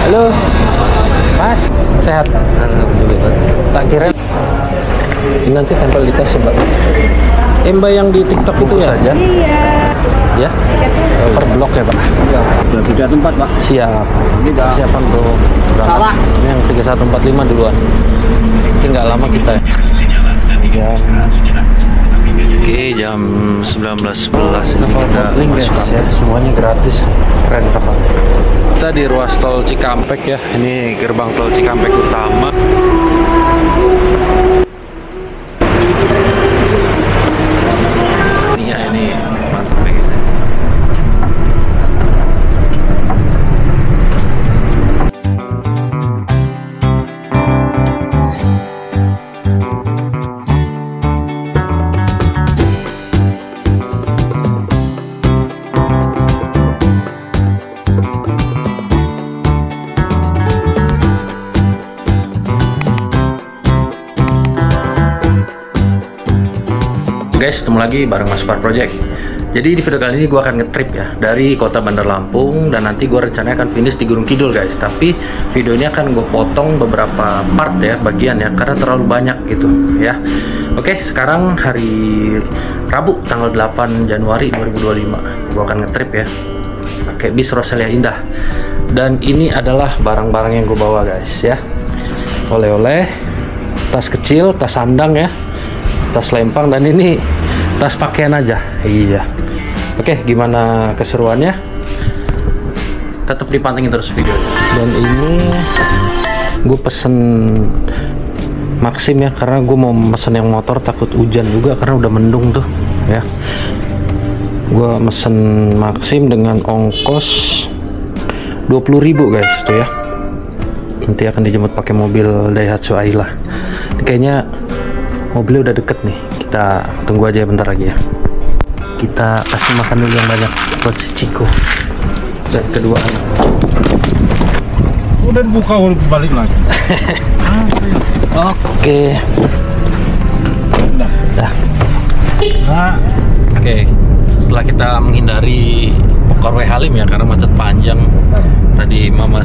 Halo, Mas, sehat? Alhamdulillah. Tak kira ini nanti tempel di tas sebab Mbak yang di TikTok itu ya? Saja. Iya. Ya? Per blok ya, Pak? Iya, udah 3 tempat, Pak. Siap. Ini dah. Siapa untuk berangkat? Ini yang 3145 duluan. Ini nggak lama kita ya. Oke, jam 19.11 ini kita masuk ya. Semuanya gratis. Keren kapal. Kita di ruas tol Cikampek ya. Ini gerbang tol Cikampek utama. Ini mantap ya guys. Guys, ketemu lagi bareng Mas Supar Project. Jadi di video kali ini gue akan nge-trip ya dari kota Bandar Lampung, dan nanti gue rencananya akan finish di Gunung Kidul guys. Tapi video ini akan gue potong beberapa part ya, bagian ya, karena terlalu banyak gitu ya. Oke, sekarang hari Rabu tanggal 8 Januari 2025 gue akan nge-trip ya pakai bis Roselia Indah. Dan ini adalah barang-barang yang gue bawa guys ya. Oleh-oleh, tas kecil, tas sandang ya, tas lempang, dan ini tas pakaian aja. Iya. Oke, gimana keseruannya? Tetap dipantengin terus videonya. Dan ini gue pesen Maxim ya, karena gue mau mesen yang motor, takut hujan juga karena udah mendung tuh ya. Gue mesen Maxim dengan ongkos 20.000 guys tuh ya. Nanti akan dijemput pakai mobil Daihatsu Ayla. Ini kayaknya mobilnya udah deket nih, kita tunggu aja bentar lagi ya. Kita kasih makan dulu yang banyak buat si Ciko dan kedua anak. Udah buka, udah balik lagi. Oke. Dah. Oke. Setelah kita menghindari Pokor Halim ya, karena macet panjang. Tadi Mama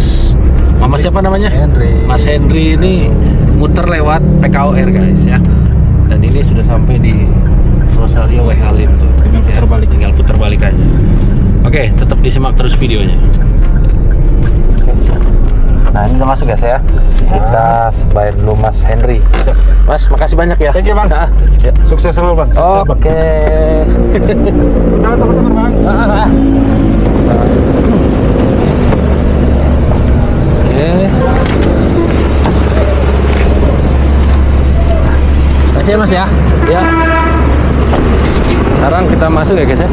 siapa namanya? Henry. Mas Henry ini muter lewat PKOR guys ya. Dan ini sudah sampai di Rosalia Halim tuh. Tinggal putar balik, tinggal putar balik aja. Oke, tetap disimak terus videonya. Nah, ini udah masuk guys ya. Kita bayar dulu Mas Henry. Mas, makasih banyak ya. Thank you, Bang. Ya. Sukses selalu, Bang. Oke. Jangan teman-teman, Bang. Oke. Makasih ya Mas ya. Ya. Sekarang kita masuk ya guys ya.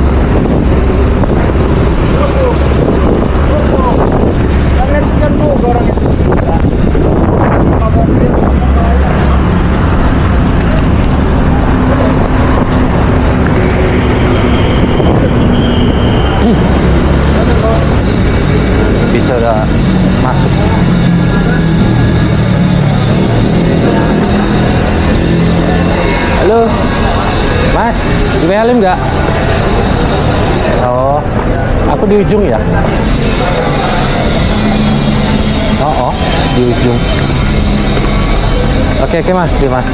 Bisa udah masuk. Halo Mas, di Halim nggak? Oh, aku di ujung ya. Oh, di ujung. Oke Mas, di Mas.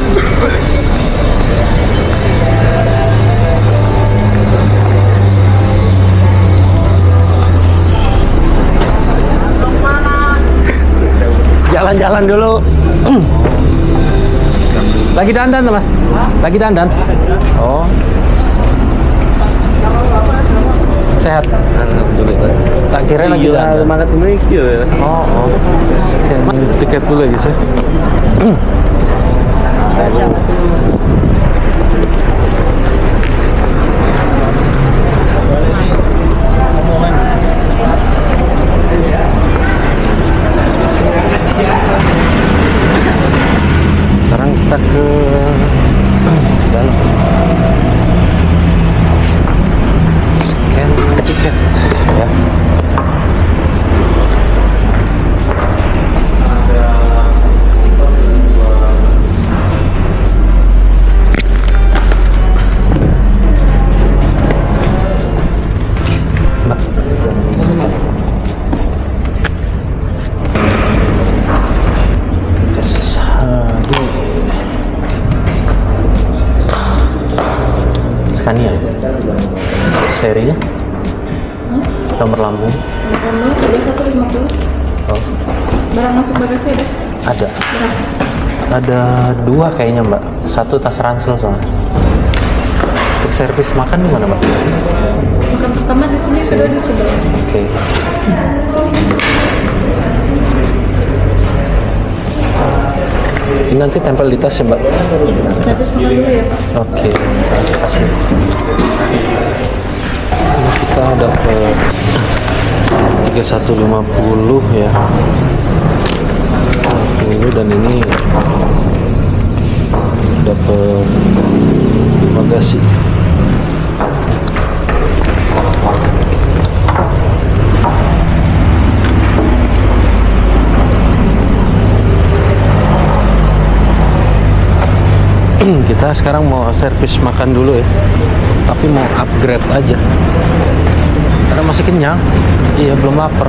Jalan-jalan dulu. Lagi dandan tuh Mas? Lagi dandan? Oh. Sehat? Alhamdulillah. Tak kira lagi dandan. Semangat naik ya. Oh. Tiket dulu guys ya. Sekarang kita ke dalam. Scan tiket ya. Mbak. Tes. Scania. Serinya? Nomor lambung? Nomor 3150. Oh. Barang masuk bagasi ada? Ada. Ada 2 kayaknya Mbak. 1 tas ransel soalnya. Untuk servis makan di mana Mbak? Makan pertama di sini, kedua di sebelah. Oke. Ini nanti tempel di tas ya Mbak? Servis makan dulu ya Pak. Oke, terima kasih. Ini kita dapat 3150 ya. 50 dan ini dapat bagasi. Kita sekarang mau servis makan dulu ya, tapi mau upgrade aja karena masih kenyang. Iya, belum lapar.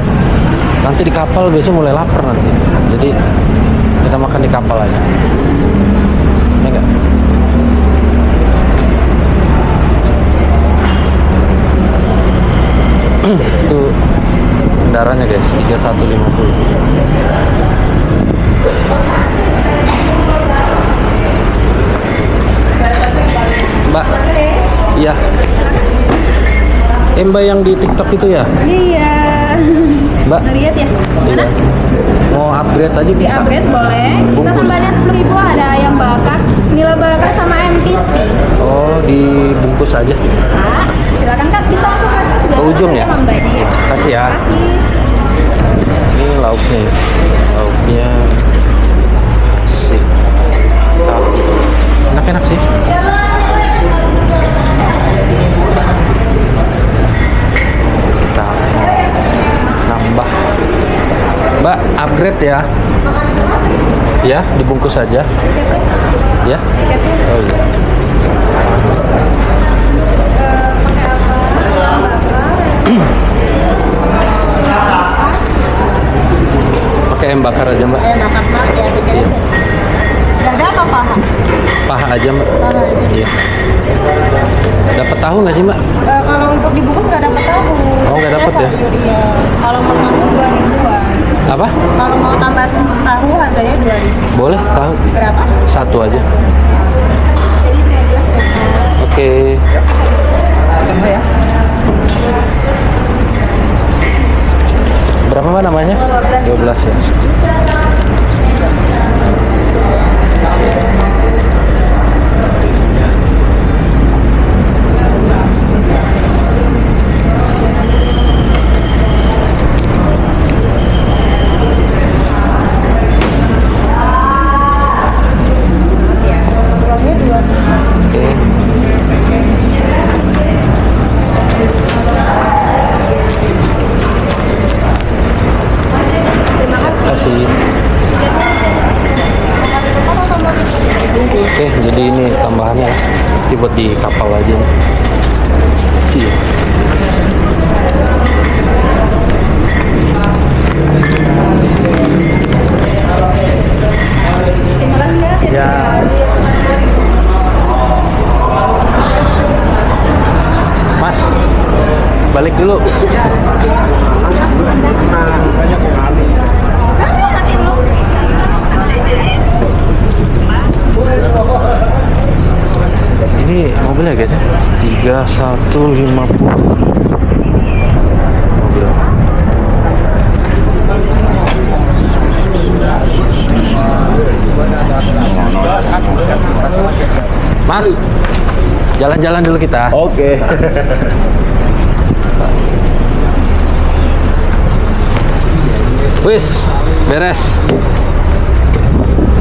Nanti di kapal biasanya mulai lapar nanti, jadi kita makan di kapal aja ya enggak? Itu kendaraannya guys, 3150. Mbak, iya. Mbak yang di TikTok itu ya? Iya. Mbak, Lihat ya. iya. Mau upgrade aja Di bisa? upgrade boleh. Kita Bungkus. tambahannya 10.000, ada ayam bakar, nila bakar sama ayam crispy. Oh, dibungkus aja. Bisa. Silakan Kak, bisa langsung kasih sebelah Ke ujung sana, ya? ada Mbaknya ya. Kasih ya. Kasih. Ini lauknya ya. Lauknya sih. Enak-enak sih. Kita nambah. Mbak, upgrade ya. Ya, dibungkus aja. Tiketnya, Ya. tiketnya Oh iya. pakai apa? Ayam bakar. Pakai ayam bakar aja, Mbak. Ayam bakar Pak, ya tiketnya. Dada atau paha? Paha aja, Mbak. Paha aja. Iya. Dapat tahu nggak sih, Mbak? Kalau untuk dibungkus nggak dapat tahu. Oh, nggak dapat ya? Sayur, iya. Kalau mau tahu 2.000-an. Apa? Kalau mau tambah tahu harganya 2.000. Boleh tahu? Berapa? Satu aja. Jadi 15 ya. Pak. Oke. Tambah ya. Berapa Mbak namanya? 12 ya. Uangnya 2.000. Oke. Terima kasih. Kasih. Oke, jadi ini tambahannya nanti buat di kapal aja. Iya. Terima kasih ya. Ya. Mas, balik dulu. Ini mobilnya guys ya, 3150 mobil. Mas, jalan-jalan dulu kita. Oke. Wis, beres.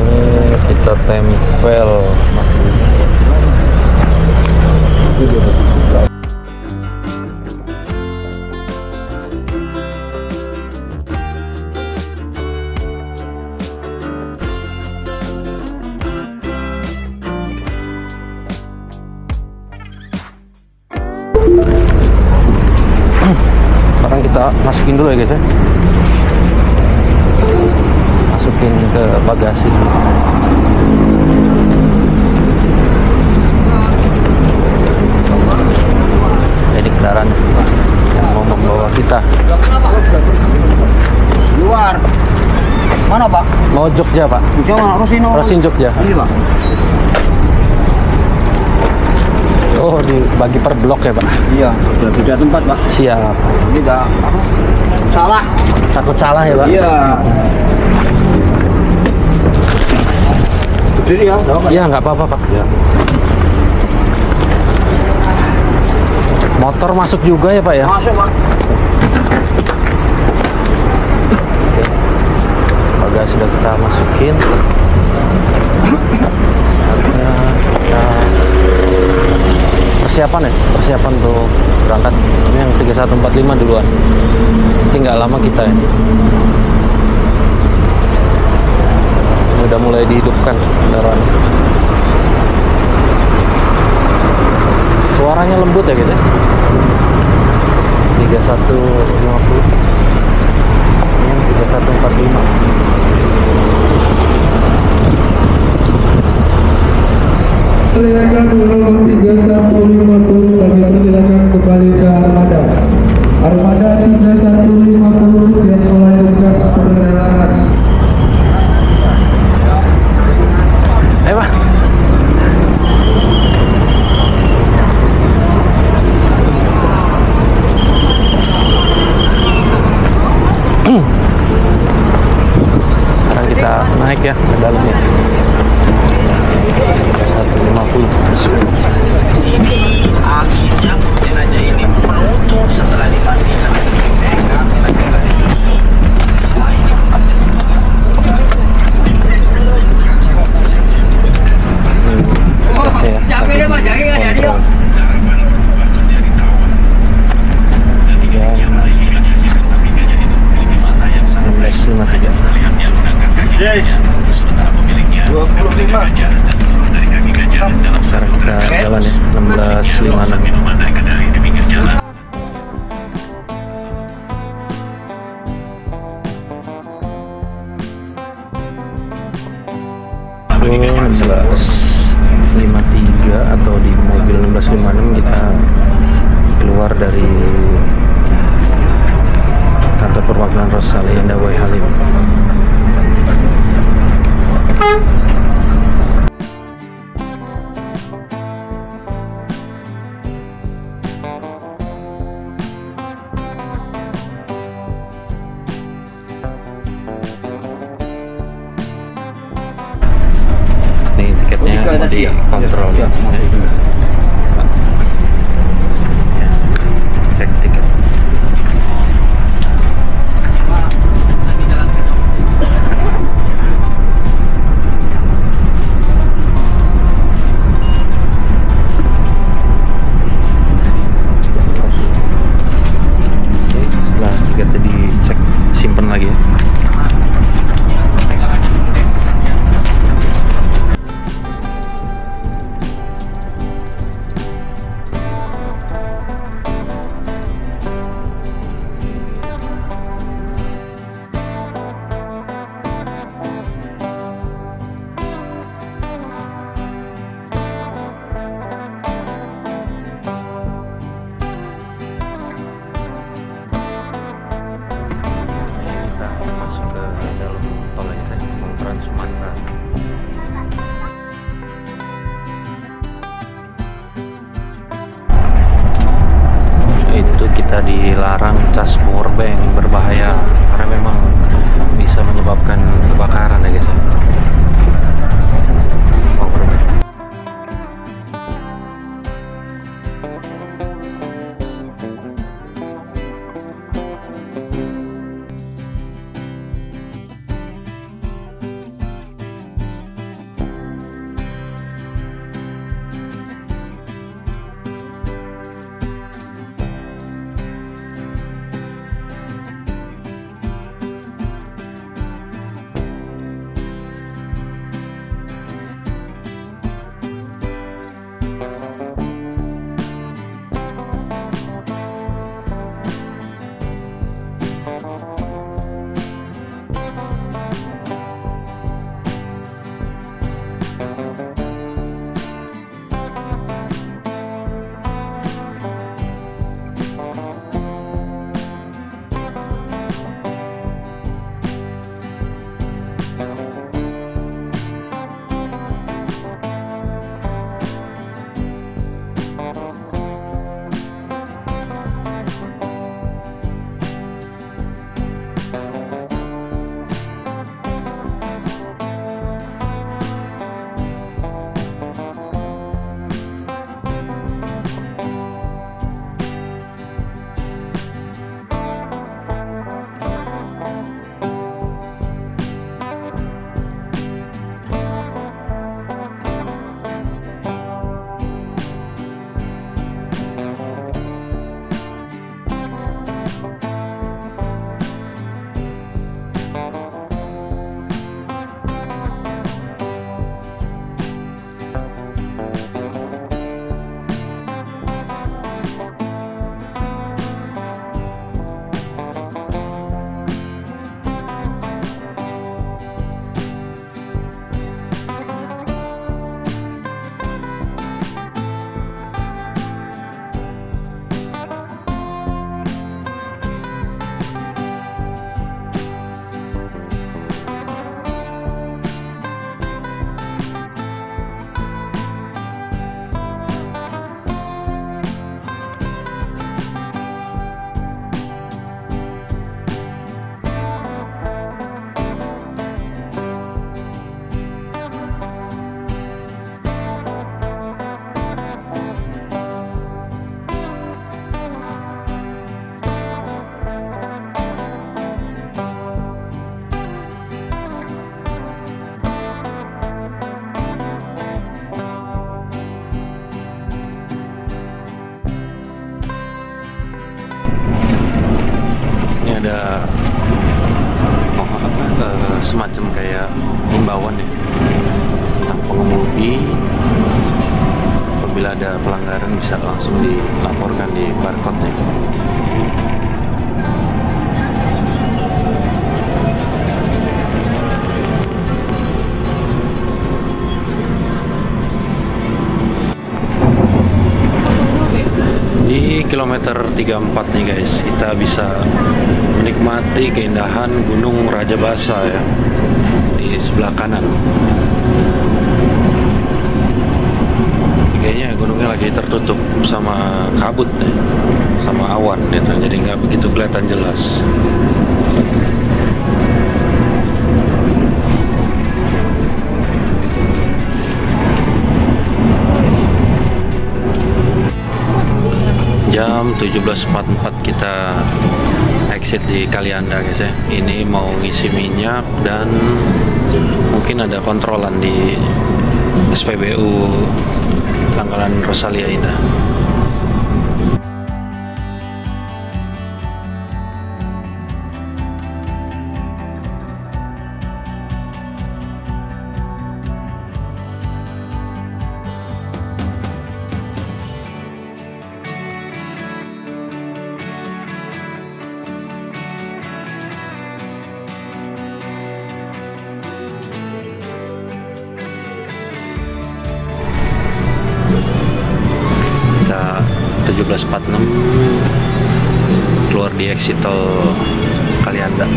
Ini kita tempel. kita masukin dulu ya guys ya. Masukin ke bagasi. Ini kendaraan yang mau membawa kita. Luar. Mana, Pak? Mau Jogja, Pak. Rosin Jogja. Ini, Pak. Oh, dibagi per blok ya, Pak? Iya, beda tempat, Pak. Siap. Ini enggak salah. Takut salah ya, Pak? Iya. Berdiri ya, enggak apa. Iya, nggak apa-apa, Pak. Ya. Motor masuk juga ya, Pak ya? Masuk, Pak. Bagasi sudah kita masukin. Saatnya kita persiapan ya, persiapan untuk berangkat. Ini yang 3145 duluan. Tinggal lama kita ya. Ini udah mulai dihidupkan kendaraan. Suaranya lembut ya gitu. 3150. Ini yang 3145. Silakan nomor 3150 kami silakan kembali ke armada. Armada 3150 yang melanjutkan perjalanan. Mas. Sekarang kita naik ya ke dalamnya. 150. Ini akhirnya jenazah ini penutup setelah dimandikan. Jaga deh, Pak, jaga kan ya dia. Sementara pemiliknya 25. Sekarang kita jalan ya 1656. minuman dari kedai di pinggir jalan. Pukul 1653 atau di mobil 1656 kita keluar dari kantor perwakilan Rosalia Dawai Halim. Nih tiketnya mau dikontrol ya. Ya, cek tiket. Oke, setelah tiketnya dicek, simpen lagi ya. Kita masuk ke dalam tol ini saya mau Trans Sumatera. Itu kita dilarang cas powerbank, berbahaya karena memang bisa menyebabkan kebakaran ya guys ya. Powerbank. ada semacam kayak himbauan ya tentang pengemudi, apabila ada pelanggaran bisa langsung dilaporkan di barcode-nya. Di kilometer 34 nih guys, kita bisa menikmati keindahan Gunung Rajabasa ya di sebelah kanan. Kayaknya gunungnya lagi tertutup sama kabut nih, sama awan gitu, jadi nggak begitu kelihatan jelas. Jam 17.44 kita exit di Kalianda guys ya. Ini mau ngisi minyak dan mungkin ada kontrolan di SPBU Langgalan Rosalia Indah. Kita 17.46 keluar di exit tol Kalianda.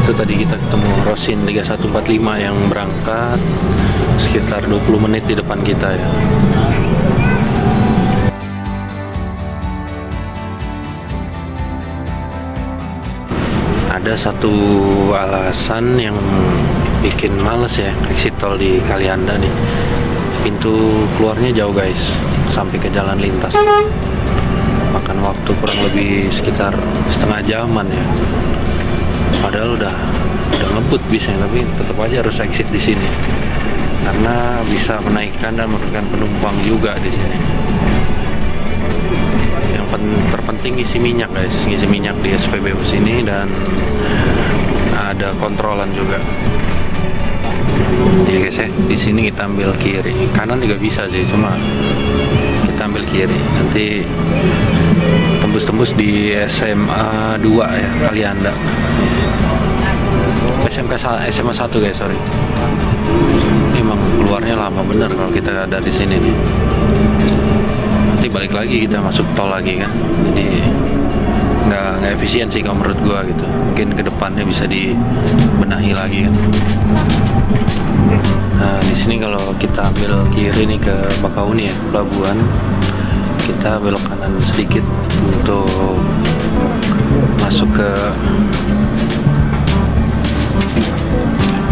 Itu tadi kita ketemu Rosin 3145 yang berangkat sekitar 20 menit di depan kita ya. Ada satu alasan yang bikin males ya exit tol di Kalianda nih. Pintu keluarnya jauh guys, sampai ke jalan lintas. Makan waktu kurang lebih sekitar setengah jaman ya. Padahal udah ngebut bisnya, tapi tetap aja harus exit di sini karena bisa menaikkan dan menurunkan penumpang juga di sini. Yang terpenting isi minyak guys, ngisi minyak di SPBU sini dan ada kontrolan juga. Ya guys ya, di sini kita ambil kiri, kanan juga bisa sih, cuma kita ambil kiri. Nanti tembus-tembus di SMA 2 ya, Kalianda. SMA 1 guys, sorry. Emang keluarnya lama bener kalau kita dari sini nih. Nanti balik lagi kita masuk tol lagi kan, jadi nggak efisien sih kalau menurut gua gitu. Mungkin kedepannya bisa dibenahi lagi kan. Nah di sini kalau kita ambil kiri nih ke Bakauni ya, pelabuhan, kita belok kanan sedikit untuk masuk ke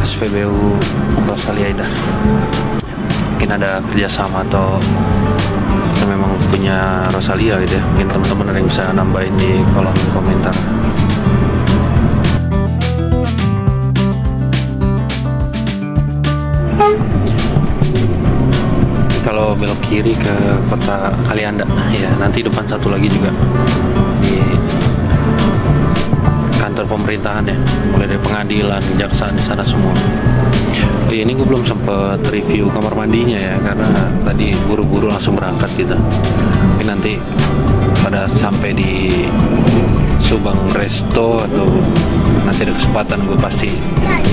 SPBU Rosalia Indah. Mungkin ada kerjasama atau kita memang punya Rosalia gitu ya. Mungkin teman-teman ada yang bisa nambahin di kolom komentar. Kalau belok kiri ke kota Kalianda ya, nanti depan satu lagi juga di kantor pemerintahan ya, mulai dari pengadilan, kejaksaan di sana semua. Oh iya, ini gue belum sempet review kamar mandinya ya, karena tadi buru-buru langsung berangkat gitu. Tapi nanti pada sampai di Subang Resto atau nanti ada kesempatan gue pasti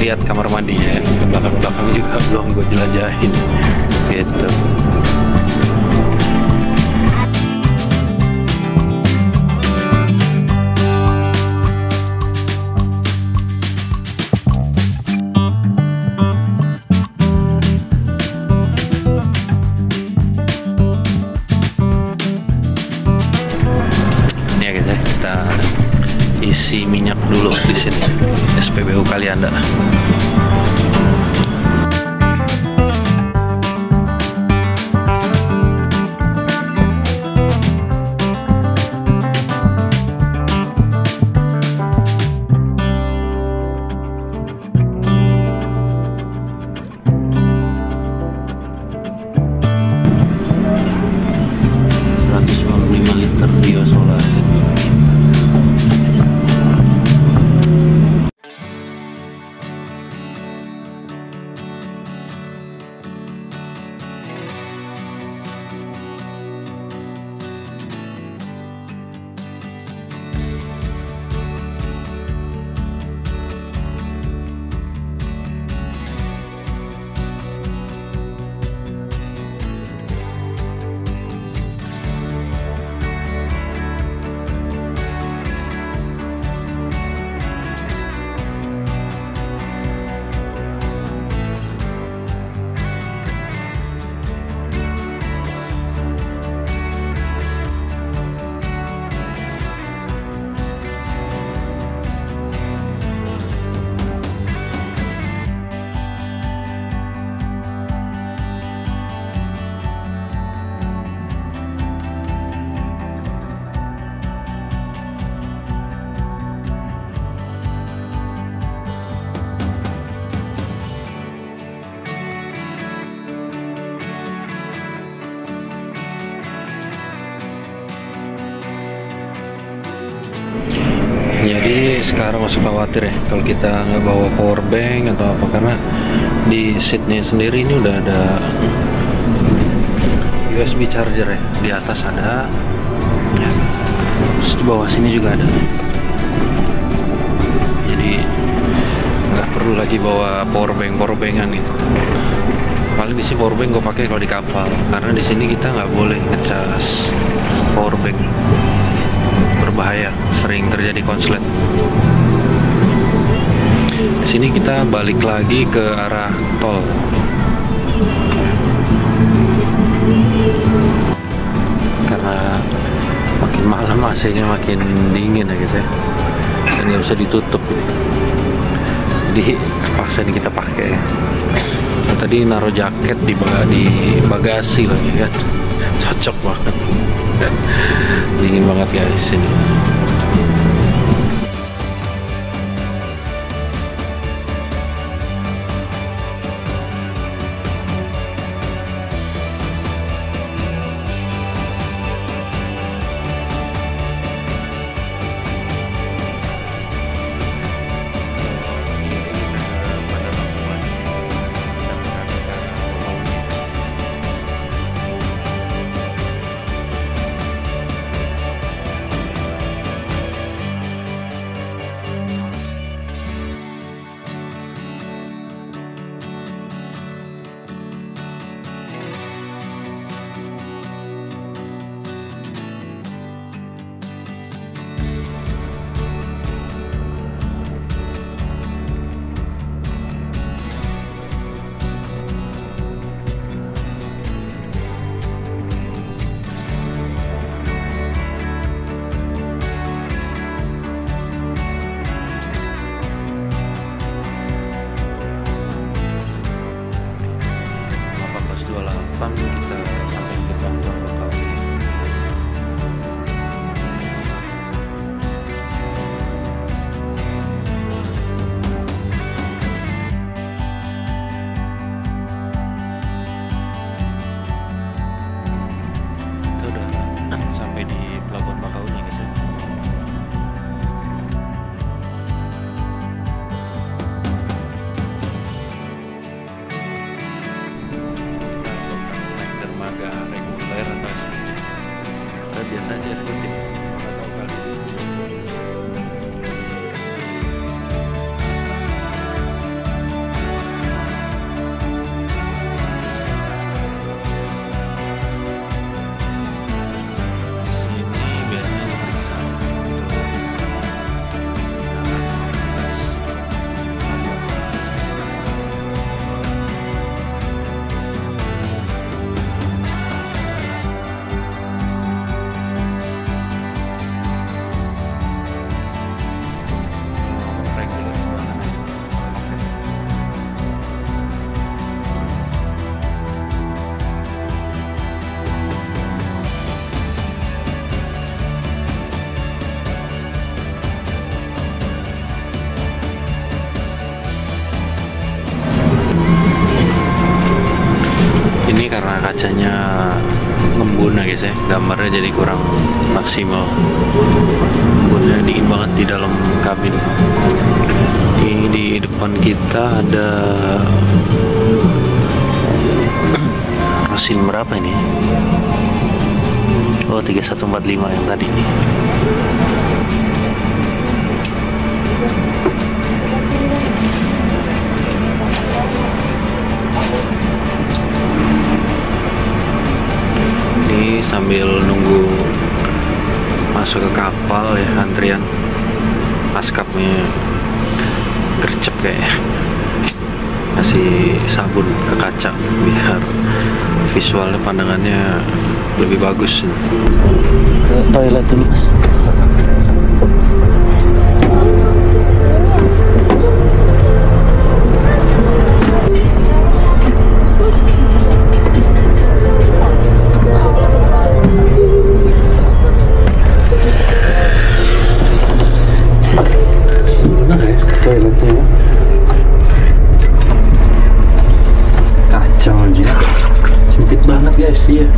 lihat kamar mandinya ya. Ke belakang-belakang juga belum gue jelajahin gitu. Kita isi minyak dulu di sini SPBU Kalianda. sekarang masih khawatir ya kalau kita nggak bawa power bank atau apa, karena di seatnya sendiri ini udah ada USB charger ya, di atas ada ya, terus di bawah sini juga ada, jadi nggak perlu lagi bawa power bankan gitu. Paling di sini power bank gue pakai kalau di kapal, karena di sini kita nggak boleh ngecas power bank, berbahaya, sering terjadi konslet. Di sini kita balik lagi ke arah tol. Karena makin malam AC-nya makin dingin ya guys ya, dan nggak bisa ditutup ini. Jadi terpaksa ini kita pakai. Nah, tadi naruh jaket di bagasi lagi kan, cocok banget. Dingin banget guys ini. Kita sampai ke Pelabuhan Bakauheni. Kita udah sampai di Pelabuhan Bakauheni guys ya. Dermaga reguler atau biasanya sih eksekutif, nggak tahu kali ini. Sini biasanya diperiksa ini karena kacanya ngembun ya guys ya, gambarnya jadi kurang maksimal. Embunnya dingin banget di dalam kabin. Ini di depan kita ada mesin berapa ini? Oh, 3145 yang tadi nih. Ini sambil nunggu masuk ke kapal ya, antrian maskapnya gercep kayaknya, kasih sabun ke kaca biar visualnya, pandangannya lebih bagus. Ke toilet dulu mas. Toiletnya kacau aja, sempit banget guys ya.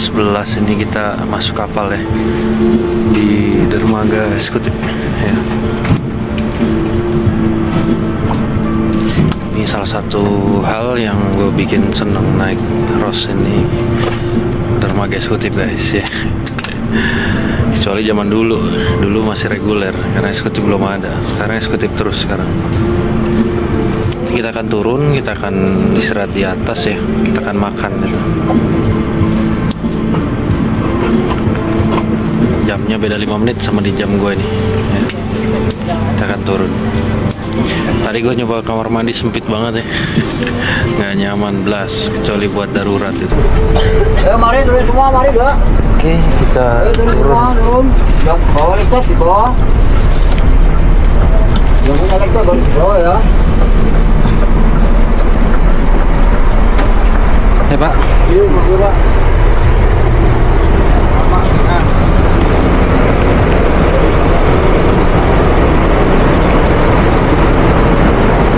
11 ini kita masuk kapal ya di dermaga eksekutif ya. Ini salah satu hal yang gue bikin seneng naik Ros ini, dermaga eksekutif guys ya. Kecuali zaman dulu masih reguler karena eksekutif belum ada. Sekarang eksekutif terus sekarang. Kita akan turun, kita akan istirahat di atas ya, kita akan makan gitu. Jamnya beda 5 menit sama di jam gue nih ya. Kita akan turun. Tadi gue nyoba kamar mandi sempit banget ya. Nggak nyaman belas, kecuali buat darurat itu. Mari turun semua, mari dua. Oke, kita turun. Yang bawa lekap di bawah. Yang punya lekap baru di bawah ya. Ya Pak. Iya, Pak.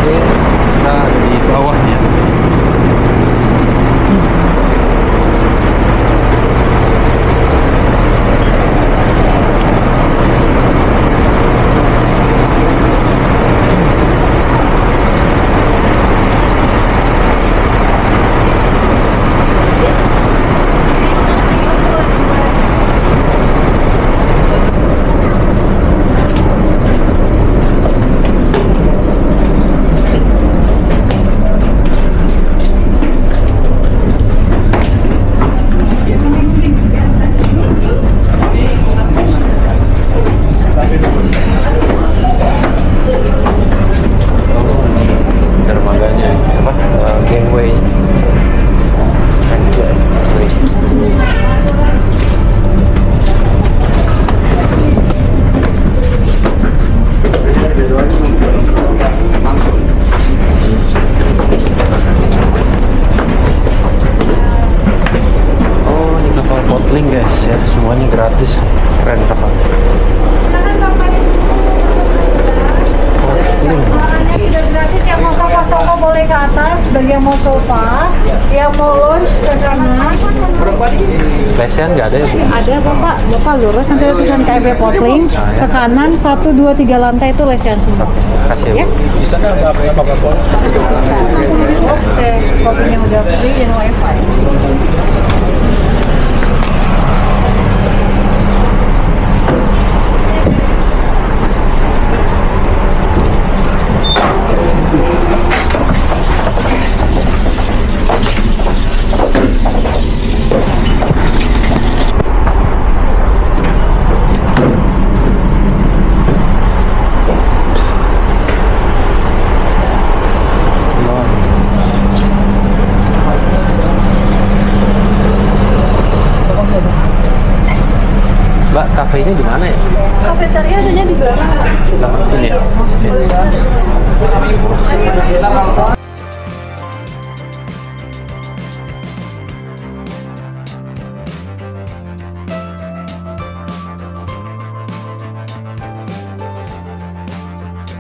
Kita ada di bawahnya. Dermaganya apa? Gangway. Oh, ini kapal Potling guys ya, semuanya gratis. Keren kapal. Potling. Sudah gratis, yang mau sofa-sofa boleh ke atas, bagi yang mau sofa, yang mau lounge ke sana. Lesehan nggak ada ya Bu? Ada Bapak lurus nanti ada tulisan KFW Potling, ke kanan 1, 2, 3 lantai itu lesehan semua. Kasih ya Bu. Di sana ada apa yang pakai kol? Oke, kopinya udah free dan wifi. Mbak, kafenya di mana ya? Kafeteria adanya di belakang. Belakang sini ya.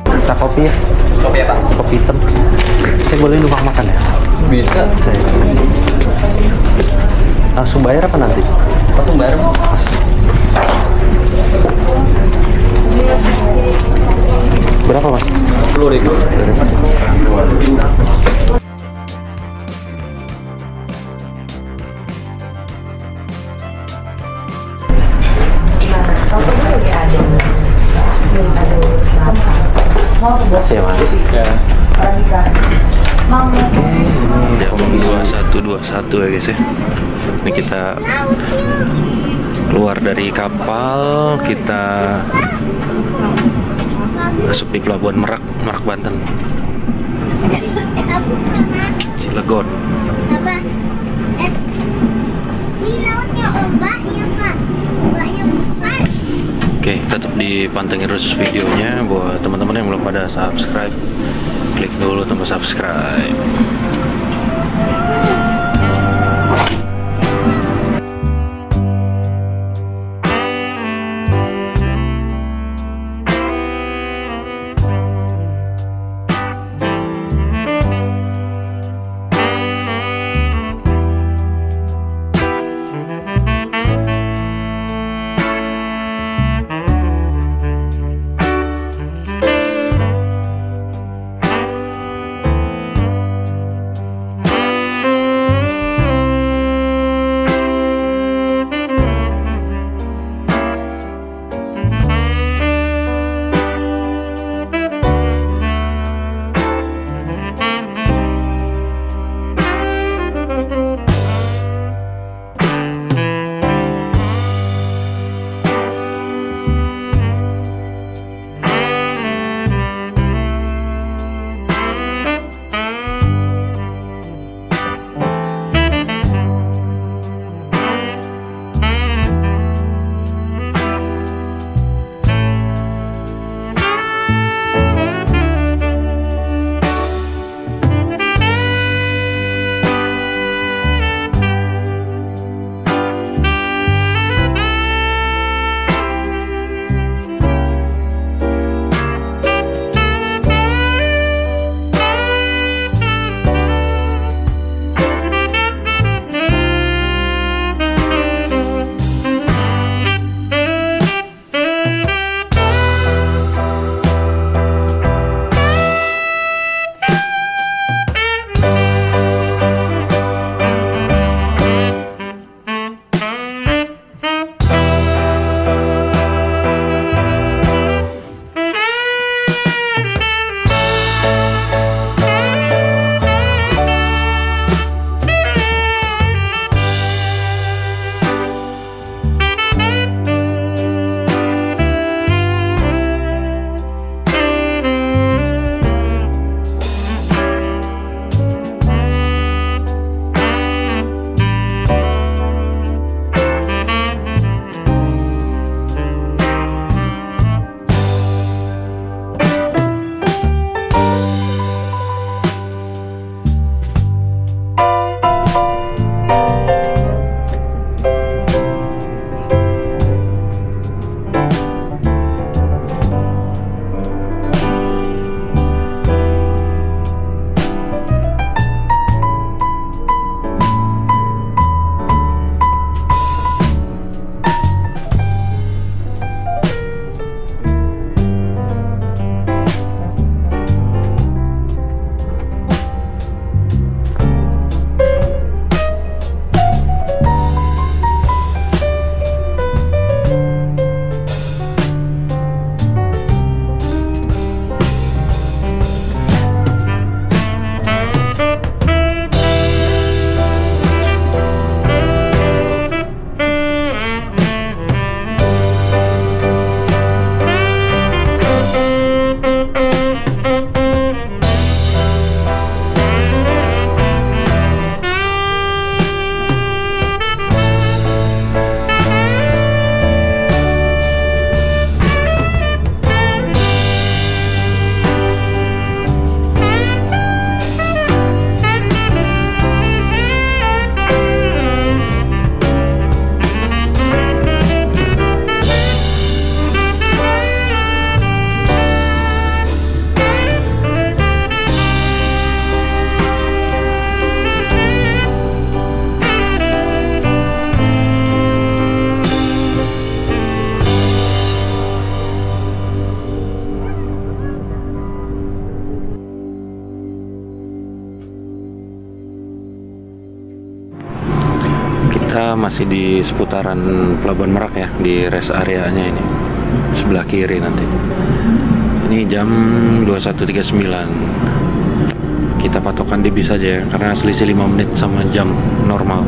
Kita kopi ya. Kopi apa? Kopi hitam. Saya boleh numpang makan ya? Bisa. Saya. Langsung bayar apa nanti? Langsung bayar. Berapa Mas? 10.000. Makasih ya Mas. Ya. Ini 2121 ya guys ya. Ini kita keluar dari kapal, kita masuk di pelabuhan Merak, Banten, Cilegon. Ini lautnya ombaknya Pak, ombaknya besar. Oke, tetap dipantengin terus videonya. Buat teman-teman yang belum pada subscribe, klik dulu tombol subscribe. masih di seputaran Pelabuhan Merak ya, di rest areanya ini sebelah kiri nanti. Ini jam 21.39. Kita patokan di bis aja ya, karena selisih 5 menit sama jam normal.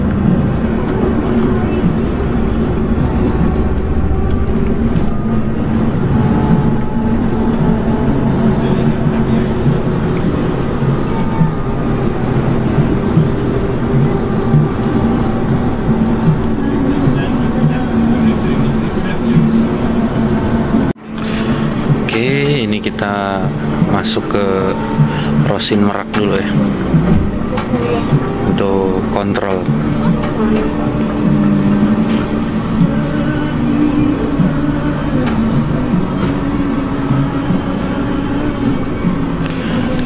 Ini kita masuk ke Rosin Merak dulu ya untuk kontrol.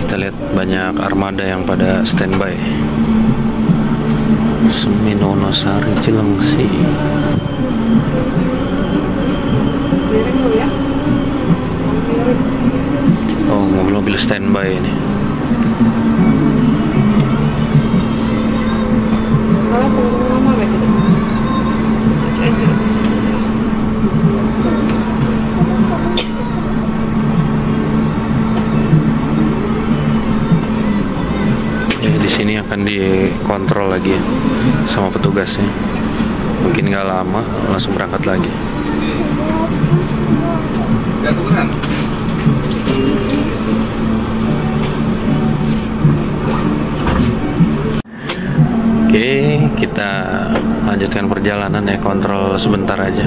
Kita lihat banyak armada yang pada standby. Seminonosari Cilengsi. Oh, mobil-mobil standby ini. Di sini akan dikontrol lagi ya, sama petugasnya. Mungkin nggak lama langsung berangkat lagi. Oke, kita lanjutkan perjalanan ya, kontrol sebentar aja.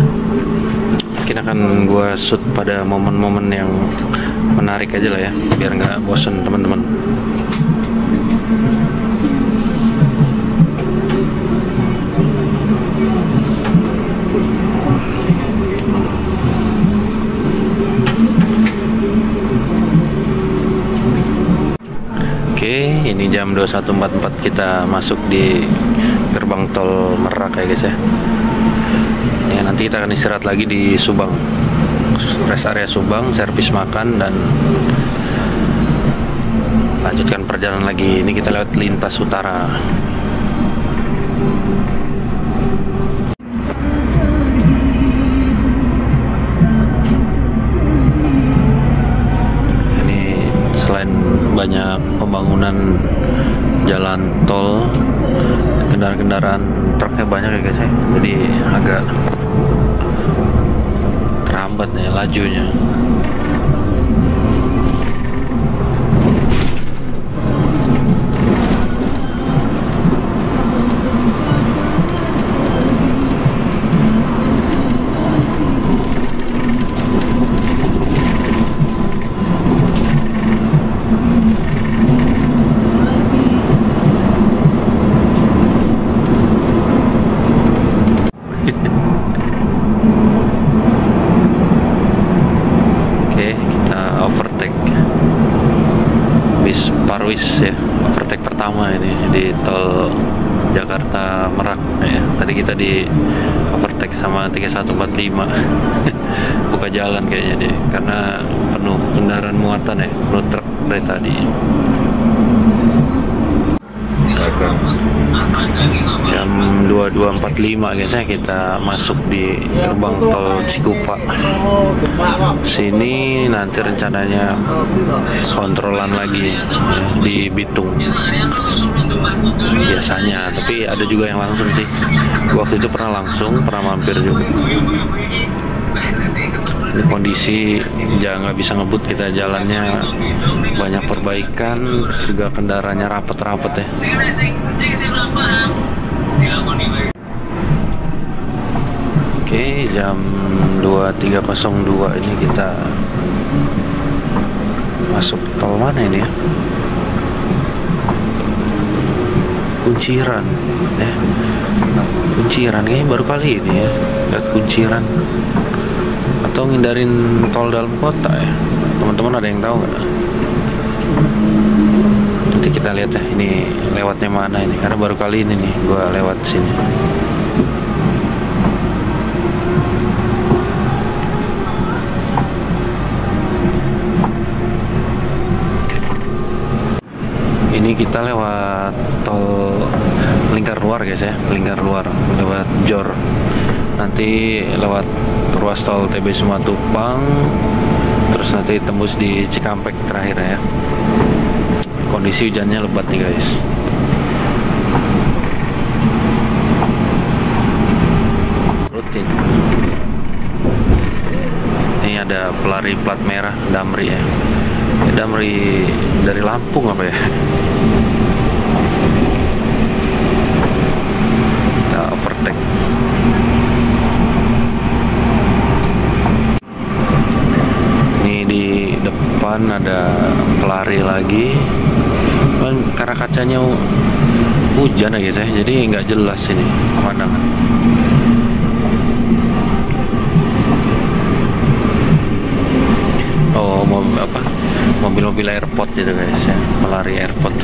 Mungkin akan gua shoot pada momen-momen yang menarik aja lah ya, biar nggak bosen teman-teman. Oke, ini jam 21.44 kita masuk di gerbang tol Merak ya guys ya. Ya, nanti kita akan istirahat lagi di Subang, rest area Subang, servis makan dan lanjutkan perjalanan lagi. Ini kita lewat lintas utara. Banyak pembangunan jalan tol, kendaraan-kendaraan truknya banyak ya guys ya, jadi agak terhambat ya lajunya. Parwis ya, overtake pertama ini di tol Jakarta Merak ya. Tadi kita di overtake sama 3145 buka jalan kayaknya deh, karena penuh kendaraan muatan ya, penuh truk dari tadi. Jam 22.45 guys ya, kita masuk di gerbang tol Cikupa. Sini nanti rencananya kontrolan lagi ya, di Bitung biasanya, tapi ada juga yang langsung sih. Waktu itu pernah mampir juga. Ini kondisi nggak bisa ngebut kita, jalannya banyak perbaikan, juga kendaraannya rapet-rapet ya. Oke, jam 23.02 ini kita masuk tol mana ini ya? Kunciran ya. Kunciran kayaknya baru kali ini ya lihat Kunciran, atau ngindarin tol dalam kota ya. Teman-teman ada yang tahu nggak? Nanti kita lihat ya, ini lewatnya mana ini, karena baru kali ini nih gua lewat sini. Ini kita lewat tol Lingkar luar guys ya, lingkar luar lewat Jor, nanti lewat ruas tol TB Simatupang, terus nanti tembus di Cikampek terakhir ya. Kondisi hujannya lebat nih guys. Rutin. Ini ada pelari plat merah Damri ya. Damri dari Lampung apa ya? Kita overtake. Ini di depan ada pelari lagi. Karena kacanya hujan ya guys ya, jadi nggak jelas ini pemandangan. Oh, mobil-mobil airport gitu guys ya, pelari airport.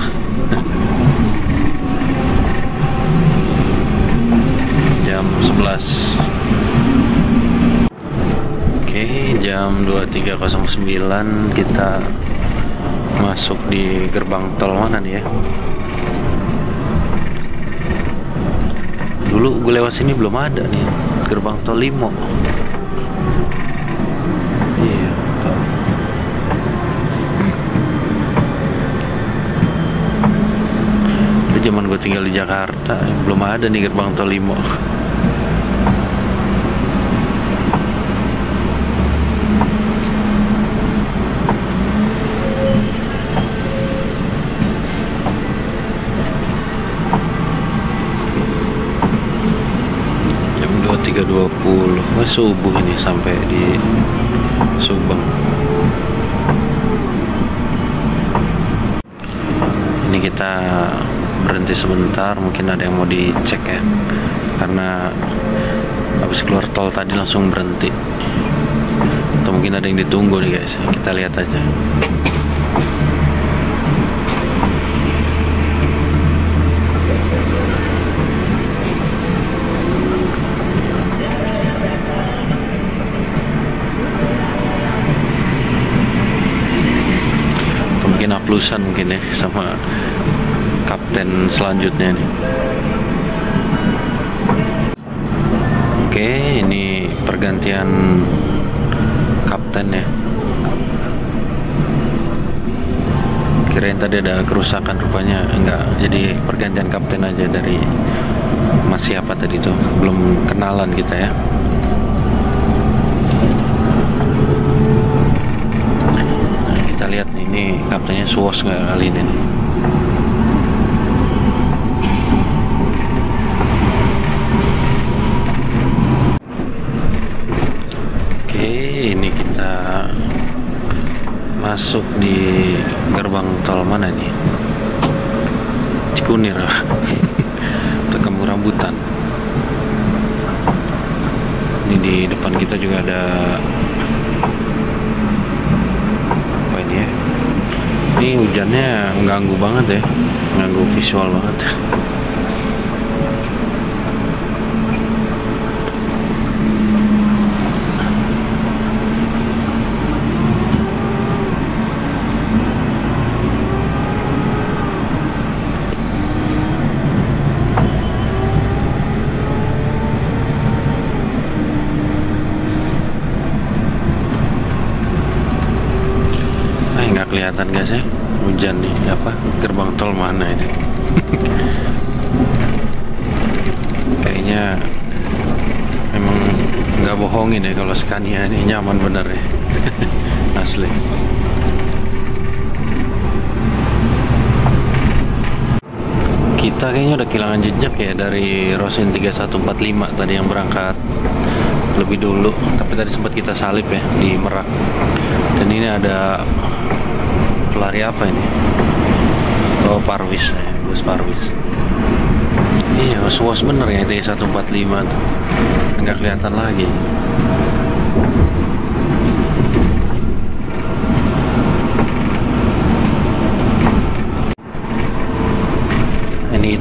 Jam 11. Oke, jam 23.09 kita masuk di gerbang tol mana nih ya? Dulu gue lewat sini belum ada nih, gerbang tol Limo. Iya. Itu zaman gue tinggal di Jakarta, belum ada nih gerbang tol Limo. Jam 23.20 subuh ini sampai di Subang. Ini kita berhenti sebentar, mungkin ada yang mau dicek ya, karena habis keluar tol tadi langsung berhenti, atau mungkin ada yang ditunggu nih guys. Kita lihat aja. Mungkin aplusan mungkin ya sama kapten selanjutnya nih. Oke, ini pergantian kapten ya. Kirain tadi ada kerusakan, rupanya enggak. Jadi pergantian kapten aja dari Mas siapa tadi tuh, belum kenalan kita ya. Kita lihat nih, ini kaptennya Suwos nggak kali ini nih. Oke, ini kita masuk di gerbang tol mana nih? Cikunir atau Kampung Rambutan. Ini di depan kita juga ada ini, hujannya mengganggu banget ya, mengganggu visual banget. Nggak kelihatan guys ya, hujan nih, apa gerbang tol mana ini? Kayaknya memang nggak bohongin ya kalau Scania ini nyaman bener ya. Asli. Kita kayaknya udah kehilangan jejak ya dari Rosin 3145 tadi yang berangkat lebih dulu, tapi tadi sempat kita salip ya di Merak. Dan ini ada pelari apa ini? Oh, Parwis ya, bus Parwis. Iya, was bener ya, T145 tuh. Nggak kelihatan lagi. Ini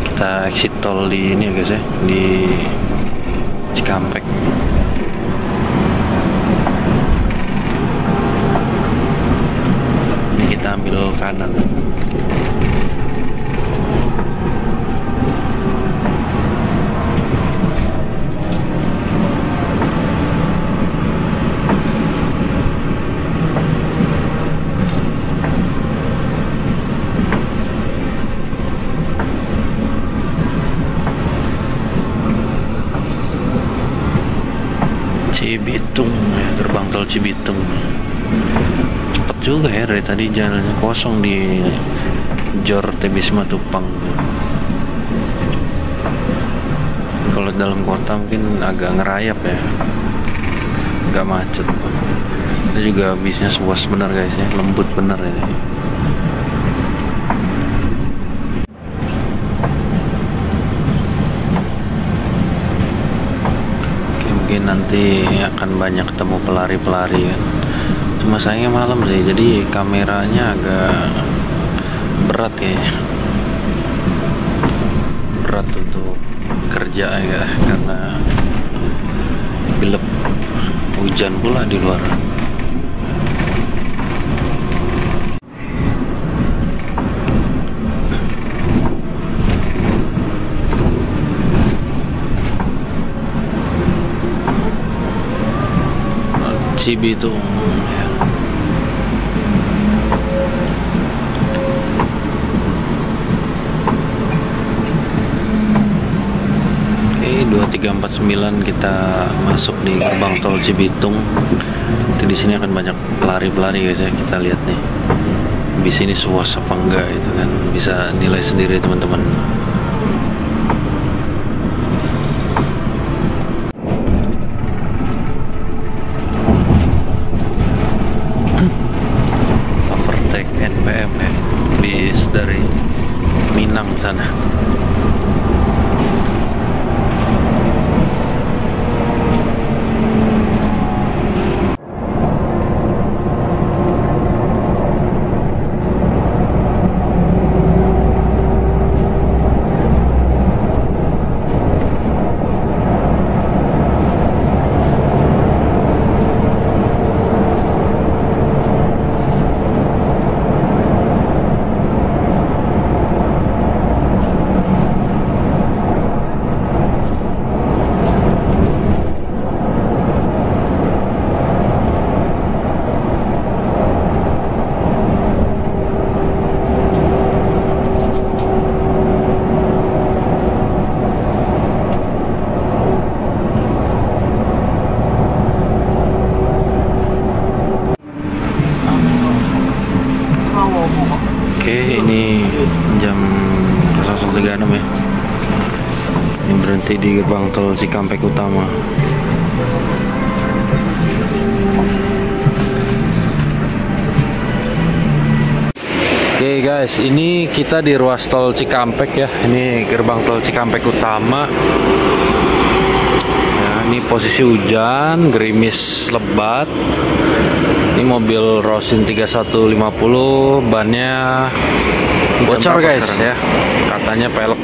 kita exit tol di ini ya guys ya, di Cikampek. Ini kita ambil kanan. Cibitung ya, gerbang tol Cibitung. Cepet juga ya, dari tadi jalannya kosong di Jor Tbs Matupang. Kalau dalam kota mungkin agak ngerayap ya, agak macet. Itu juga bisnya luas bener guys ya, lembut bener ini. Mungkin nanti akan banyak ketemu pelari-pelari kan. Cuma sayangnya malam sih, jadi kameranya agak berat kayaknya. Berat untuk kerja ya, karena gelap, hujan pula di luar. Cibitung ya. Oke, 2349 kita masuk di gerbang tol Cibitung. Di sini akan banyak pelari-pelari guys ya, kita lihat nih. Bis ini suas apa enggak itu kan bisa nilai sendiri teman-teman. NPM ya, bis dari Minang sana. Oke, ini jam 00.36 ya. Ini berhenti di gerbang tol Cikampek Utama. Oke guys, ini kita di ruas tol Cikampek ya. Ini gerbang tol Cikampek Utama. Ya, ini posisi hujan, gerimis lebat. Ini mobil Rosin 3150, bannya bocor guys ya, katanya pelek.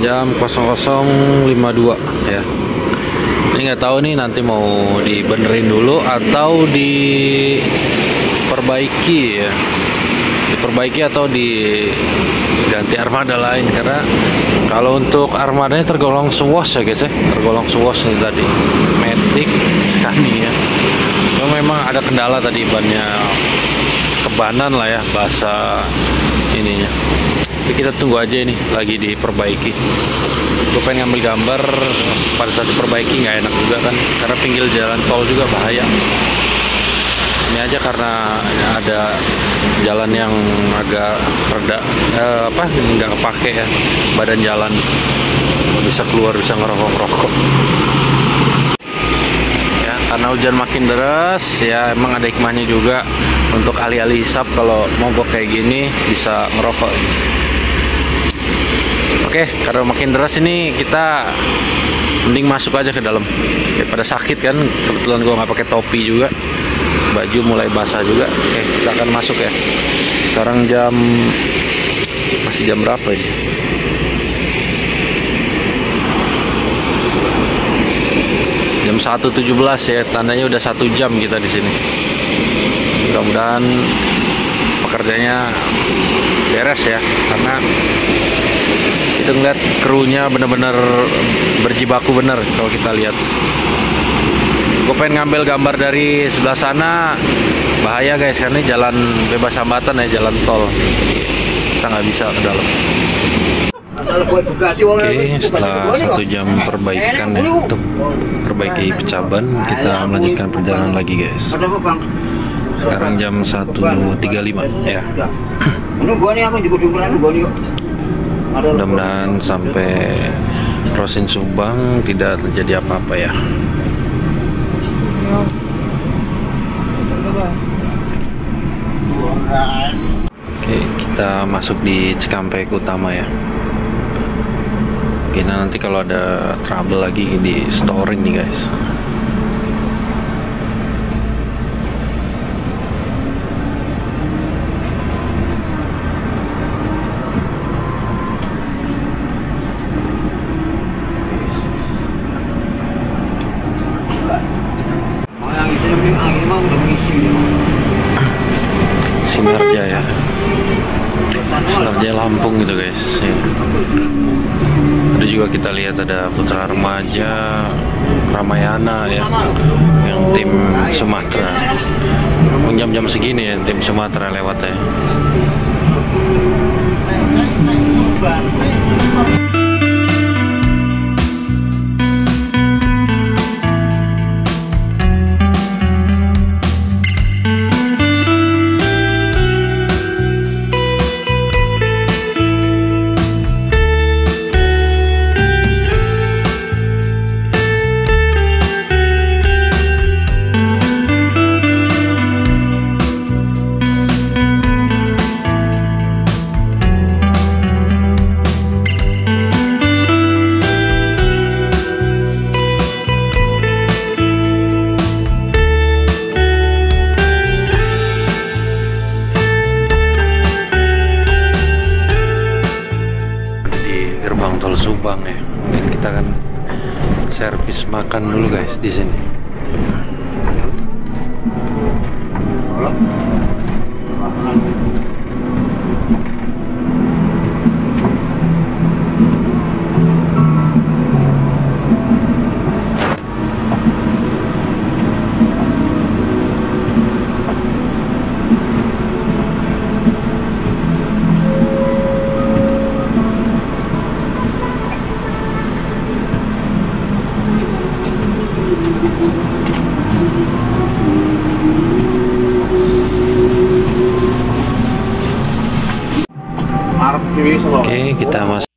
Jam 00.52 ya. Ini nggak tahu nih nanti mau dibenerin dulu atau diperbaiki ya, diperbaiki atau diganti armada lain, karena kalau untuk armadanya tergolong suwos ya guys ya, tergolong suwos nih tadi, Matic, Scania. Cuma memang ada kendala tadi, bannya kebanan lah ya bahasa ininya. Tapi kita tunggu aja, ini lagi diperbaiki. Gue pengen ngambil gambar pada saat diperbaiki, nggak enak juga kan, karena pinggir jalan tol juga bahaya. Ini aja karena ada jalan yang agak reda, nggak kepake ya, badan jalan bisa keluar, bisa ngerokok ya, karena hujan makin deras ya. Emang ada hikmahnya juga untuk alih-alih hisap, kalau mogok kayak gini bisa ngerokok. Oke, karena makin deras ini kita mending masuk aja ke dalam daripada sakit kan. Kebetulan gua nggak pakai topi juga, baju mulai basah juga. Oke, kita akan masuk ya. Sekarang masih jam berapa ini? Jam 1.17 ya, tandanya udah 1 jam kita di sini. Mudah-mudahan pekerjaannya beres ya, karena kita ngeliat krunya bener-bener berjibaku bener. Kalau kita lihat, gue pengen ngambil gambar dari sebelah sana, bahaya guys, karena ini jalan bebas hambatan ya, jalan tol, kita nggak bisa ke dalam. Oke, setelah 1 jam perbaikan ya, untuk perbaiki pecah ban, kita melanjutkan perjalanan lagi guys. Sekarang jam 1.35 ya. Mudah-mudahan sampai Rosin Subang tidak terjadi apa-apa ya. Oke, kita masuk di Cikampek Utama ya. Oke, nah nanti kalau ada trouble lagi di storing nih guys. Sinarja ya, Sinarja Lampung gitu guys ya. Ada juga kita lihat ada Putra Remaja Ramayana ya, yang tim Sumatera. Jam-jam segini ya tim Sumatera lewat ya. Tol Subang ya. Mungkin kita akan servis makan dulu guys di sini. Oke, kita masuk.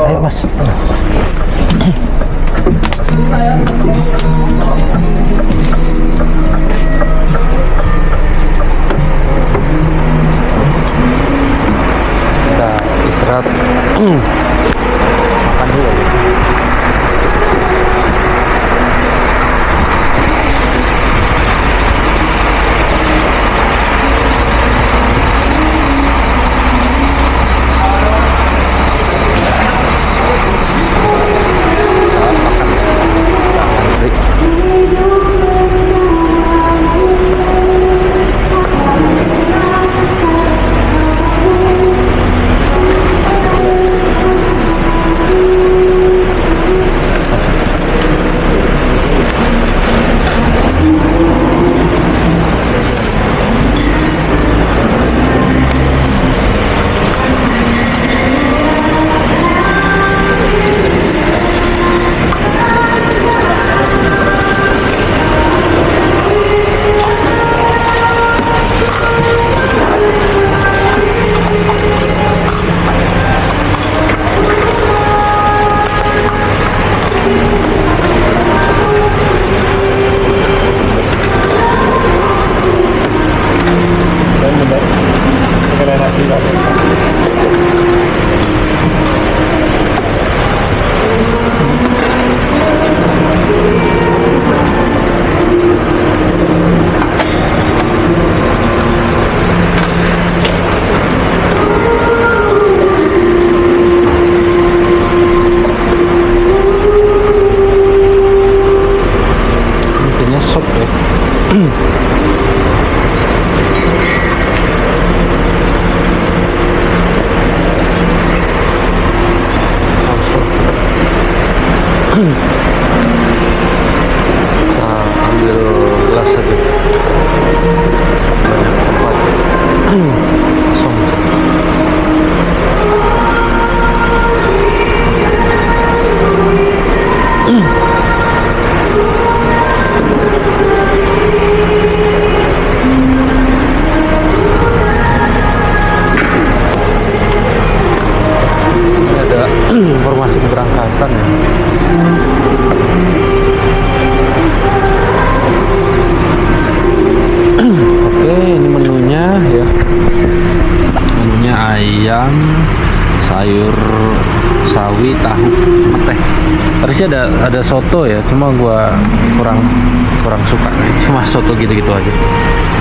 Ayo mas. Kita istirahat. Makan dulu. sayur sawi, tahu, teh. Tadi sih ada soto ya, cuma gua kurang suka. Cuma soto gitu-gitu aja.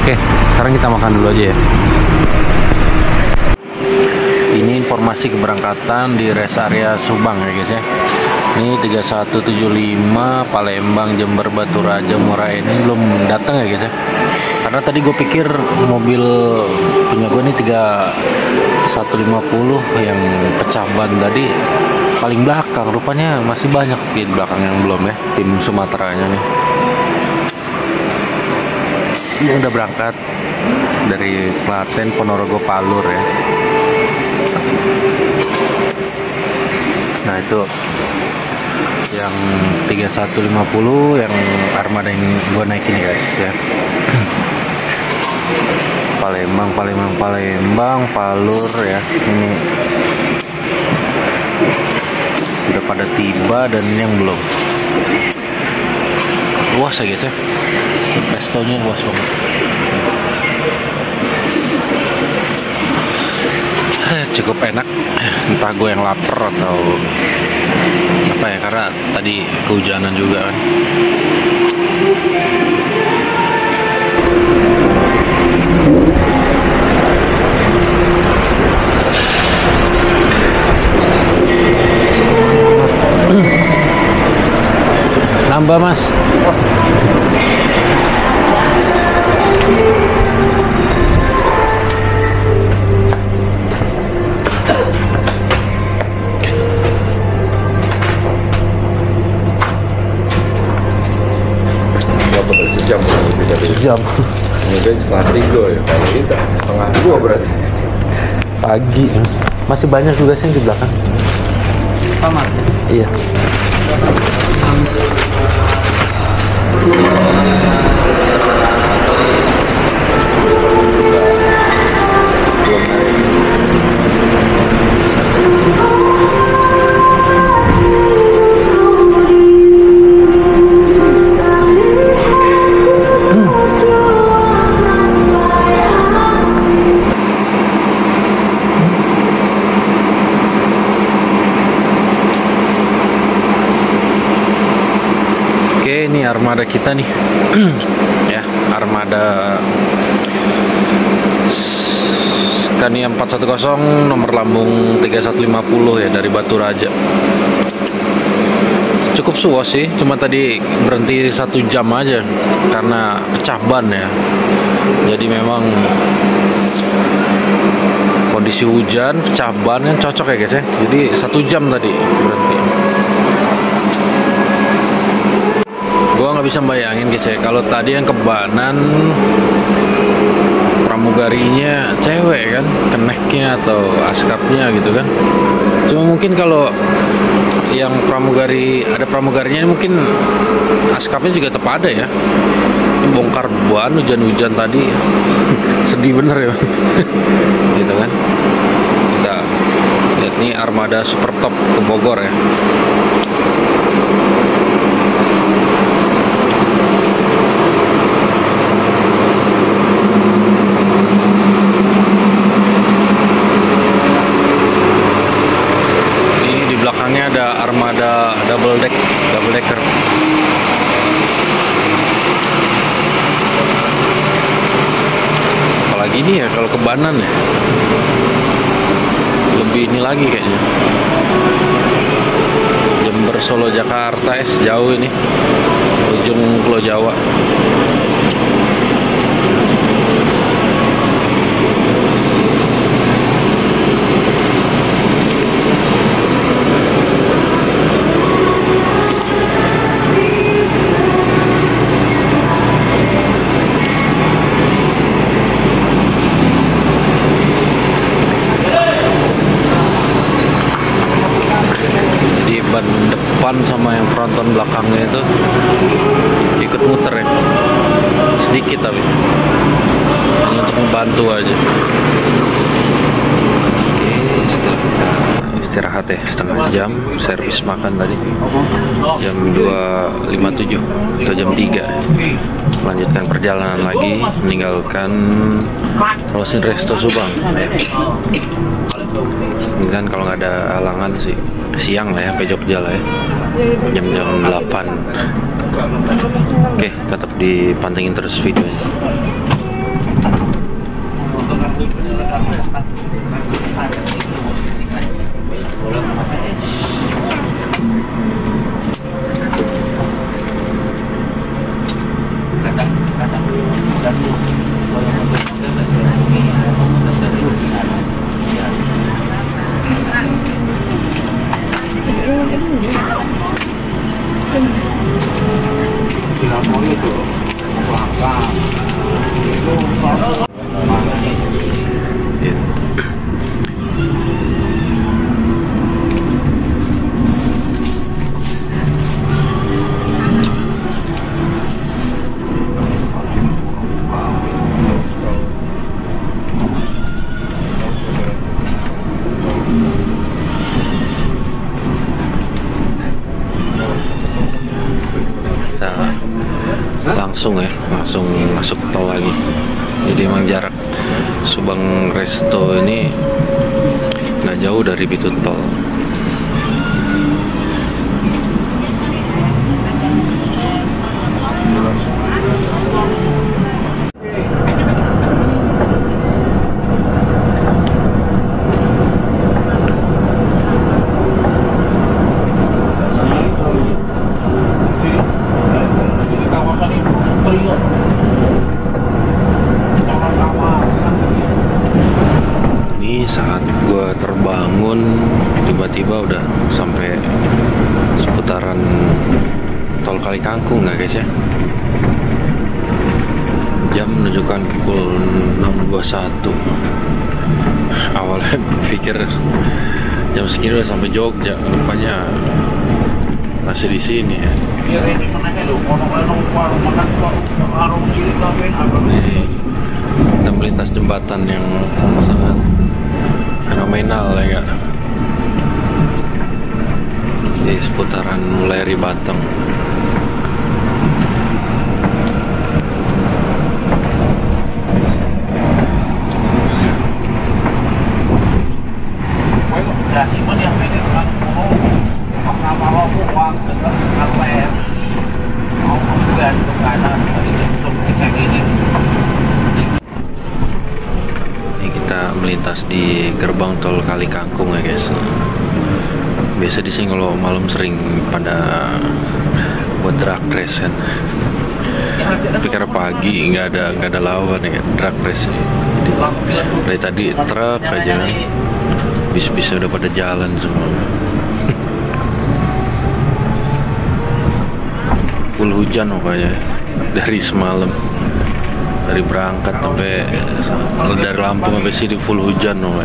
Oke, sekarang kita makan dulu aja ya. Ini informasi keberangkatan di rest area Subang ya guys ya. Ini 3175 Palembang, Jember, Batu Raja, Muara Enim belum datang ya guys ya. Karena tadi gue pikir mobil punya gue ini 3150 yang pecah ban tadi paling belakang, rupanya masih banyak di belakang yang belum ya, tim Sumateranya nih. Ini udah berangkat dari Klaten, Ponorogo, Palur ya. Nah itu yang 3150 yang armada yang gue naikin guys ya. Palembang, Palur ya. Ini udah pada tiba dan ini yang belum. Luas ya guys ya. Restonya luas banget. Cukup enak. Entah gue yang lapar atau apa ya, karena tadi kehujanan juga kan. Nambah mas. Sejam. Mungkin setengah 3 ya, kalau kita setengah 2 berarti. Pagi. Masih banyak juga sih di belakang. Sama. Iya. Ini armada kita nih. Ya, armada Scania 410 nomor lambung 3150 ya, dari Batu Raja. Cukup suas sih, cuma tadi berhenti 1 jam aja karena pecah ban ya. Jadi memang kondisi hujan, pecah ban kan cocok ya guys ya. Jadi 1 jam tadi berhenti. Gua nggak bisa bayangin guys ya, kalau tadi yang kebanan pramugarinya cewek kan, keneknya atau askapnya gitu kan. Cuma mungkin kalau yang pramugari, ada pramugarinya mungkin askapnya juga tetap ada ya. Ini bongkar ban hujan-hujan tadi. Sedih bener ya. Gitu kan. Kita lihat nih armada super top ke Bogor ya. Belakangnya ada armada double decker. Apalagi ini ya kalau kebanan ya, lebih ini lagi kayaknya. Jember, Solo, Jakarta jauh ini, ujung Pulau Jawa. Ban depan sama yang fronton belakangnya itu ikut muter ya, sedikit tapi ini untuk membantu aja. Oke, istirahat ya setengah jam, servis makan tadi jam 2.57 atau jam 3. Melanjutkan perjalanan lagi, meninggalkan Rosin Resto Subang. kan kalau nggak ada halangan sih siang lah ya ke Jogja lah ya, jam-jam 8. Oke, tetap dipantengin terus videonya. Langsung masuk tol lagi. Jadi emang jarak Subang Resto ini nggak jauh dari pintu tol. Saat gue terbangun tiba-tiba udah sampai seputaran tol Kali Kangkung nggak guys ya. Jam menunjukkan pukul 6.21. Awalnya pikir jam segini udah sampai Jogja, rupanya masih di sini ya. Nih, kita melintas jembatan yang sangat fenomenal ya kak, di seputaran Muleri Batang. Melintas di gerbang tol Kali Kangkung ya guys. Biasa di sini kalau malam sering pada buat drag race kan. Tapi karena pagi nggak ada lawan ya drag race. Dari tadi truk aja kan. Bis-bis udah pada jalan semua. Full hujan pokoknya dari semalam. Dari berangkat sampai dari Lampung sampai sini full hujan loh.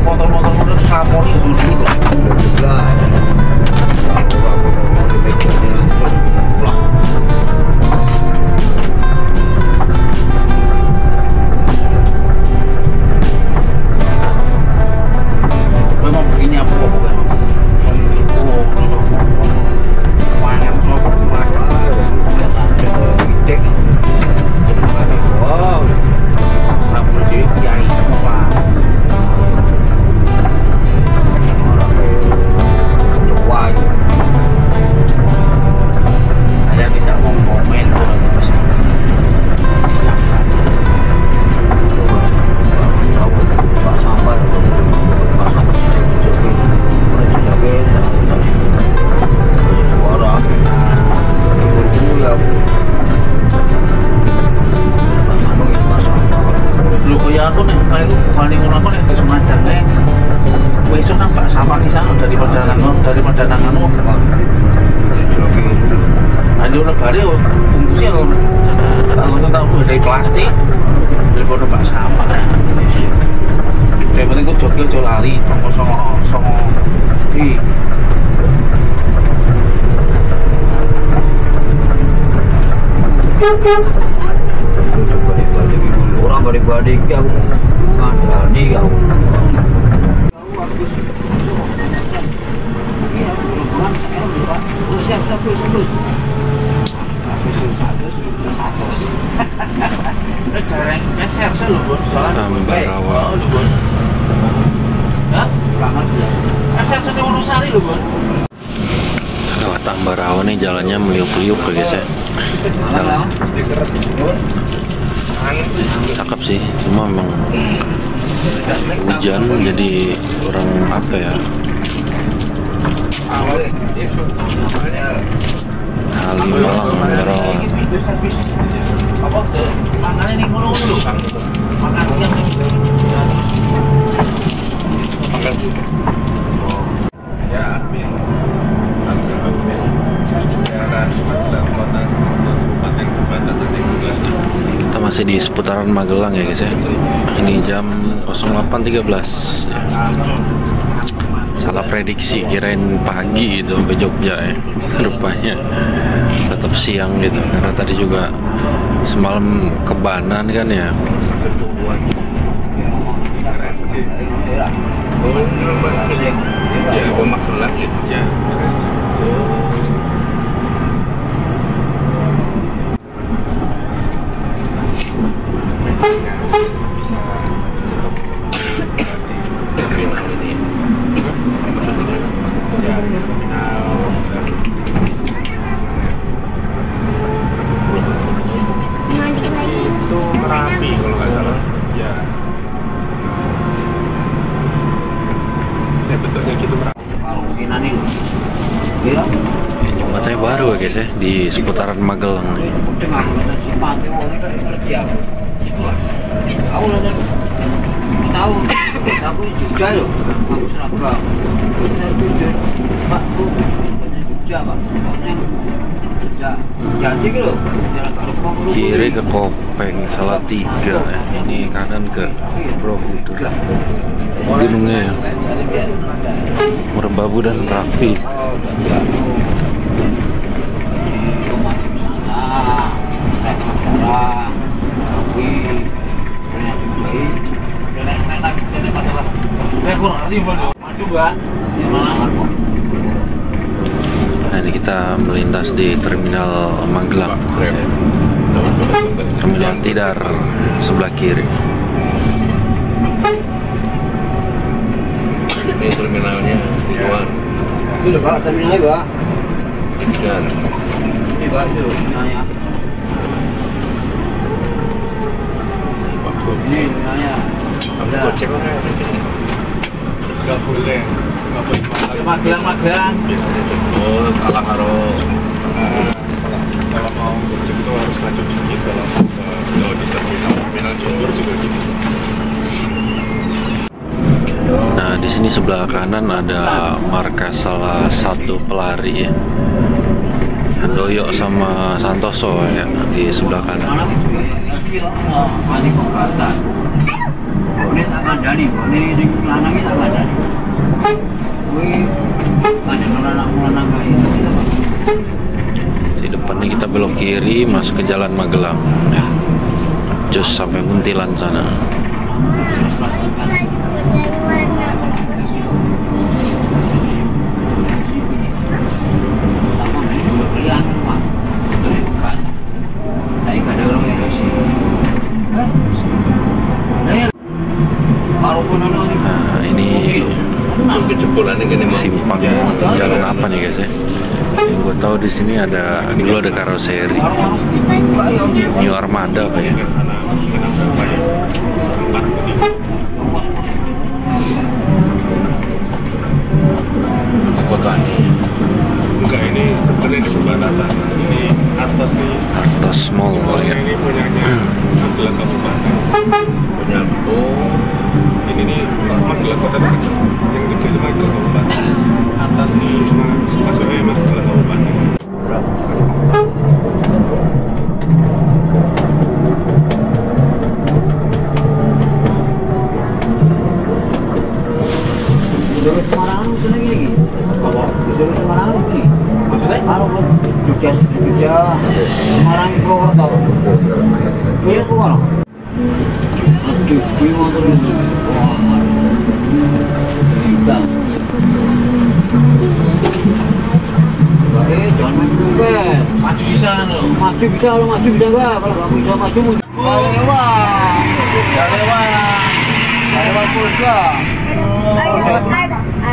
motor-motor Samoni sudah. Memang begini apa bukan? Daripada nangan aja udah bari bungkusnya kalau kita tahu dari plastik daripada pak sampah ya. Yang penting gue jogja lali songo di orang balik-balik yang ada nih yang Ambarawa. Lewat Ambarawa nih jalannya meliuk-liuk guys ya. Cakep sih, cuma memang hujan jadi kurang apa ya. Kalimalang Ambarawa. Makannya nih mulu dulu kan, makan siang nih. Makan Ya, admin. Daerah Kota Kabupaten Perbatasan yang sebelahnya. Kita masih di seputaran Magelang ya guys ya. Ini jam 08.13 ya. Salah prediksi, kirain pagi itu sampai Jogja ya. Rupanya tetap siang gitu, karena tadi juga semalam kebanan kan ya. Ya, gue Magelang ya. Bisa terminal ini ya, itu Merapi kalau nggak salah ya. Ya bentuknya gitu Merapi. Jembatannya baru ya guys ya, di seputaran Magelang nih. tahu aku Jogja loh, aku seragam Pak, aku Jogja Pak, Jogja jadi loh, kiri ke Kopeng Salatiga ya. Ini kanan ke Borobudur, gunungnya ya, Merbabu dan Merapi. Nah ini kita melintas di Terminal Magelang, Terminal Tidar sebelah kiri. Ini terminalnya di luar. Itu Pak, terminalnya Pak. Dan Ini Pak, itu terminalnya. Ini terminalnya. aku gocek nggak boleh Magelang biasanya jemput ala karo kalau mau gocek itu harus lanjut sedikit. Kalau di terminal Jember juga gitu. Nah di sini sebelah kanan ada markas salah satu pelari ya. Handoyo sama Santoso ya di sebelah kanan. Mati pembatan. Ini tak kandani, ini lanang tak kandani. Wih, ada lanang kayak Di depan nih kita belok kiri masuk ke Jalan Magelang ya. Just sampai Muntilan sana. Nah, ini simpang jalan apa nih guys ya? Yang gue tahu di sini ada dulu ada karoseri New Armada apa ya? Kota ini enggak, ini sebenarnya di perbatasan. Ini atas nih, Artos Mall ya. ini punyanya Magelang Kabupaten. Punya ini nih Magelang Kota terkecil, yang gede itu Magelang Kabupaten. Atas nih cuma masuknya Magelang Kabupaten. Disuruh Semarang itu lagi. Apa? Disuruh Semarang itu. Maksudnya? Kalau Jogja, Semarang Purwokerto. Iya keluar. Aduh, gue mau terus. Wah, kita. Jangan main dompet. Maju sisa lo. Maju bisa nggak? Kalau nggak bisa maju, lewat. Lewat Polda.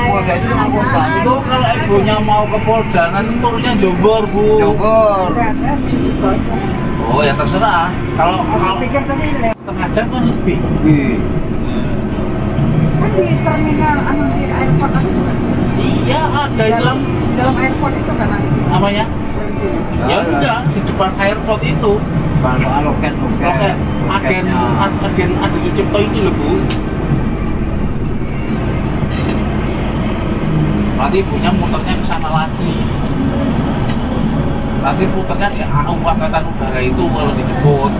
Polda itu anggota. Itu kalau ibunya mau ke Polda nanti turunnya Jombor, Bu. Jombor. Oh ya terserah. Kalau pikir tadi setengah jam kan lebih. Kan di terminal di airport itu kan? Iya ada dalam airport itu kan nanti. namanya. Ya enggak di depan airport itu. Loket. Agen Adi Sucipto itu loh Bu. Nanti punya muternya ke sana lagi. Nanti puternya di Angkatan Udara itu kalau dijemput.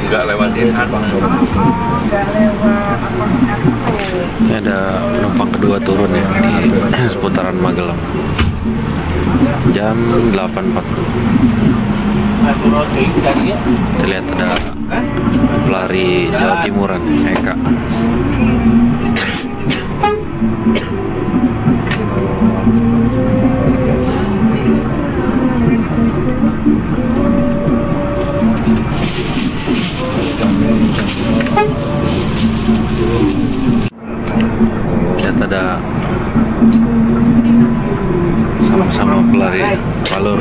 Nggak lewat Inhan. Ini ada penumpang kedua turun ya di seputaran Magelang. Jam 8.40. Kita lihat ada pelari Jawa Timuran, Eka. Lihat ada sama-sama pelari palur.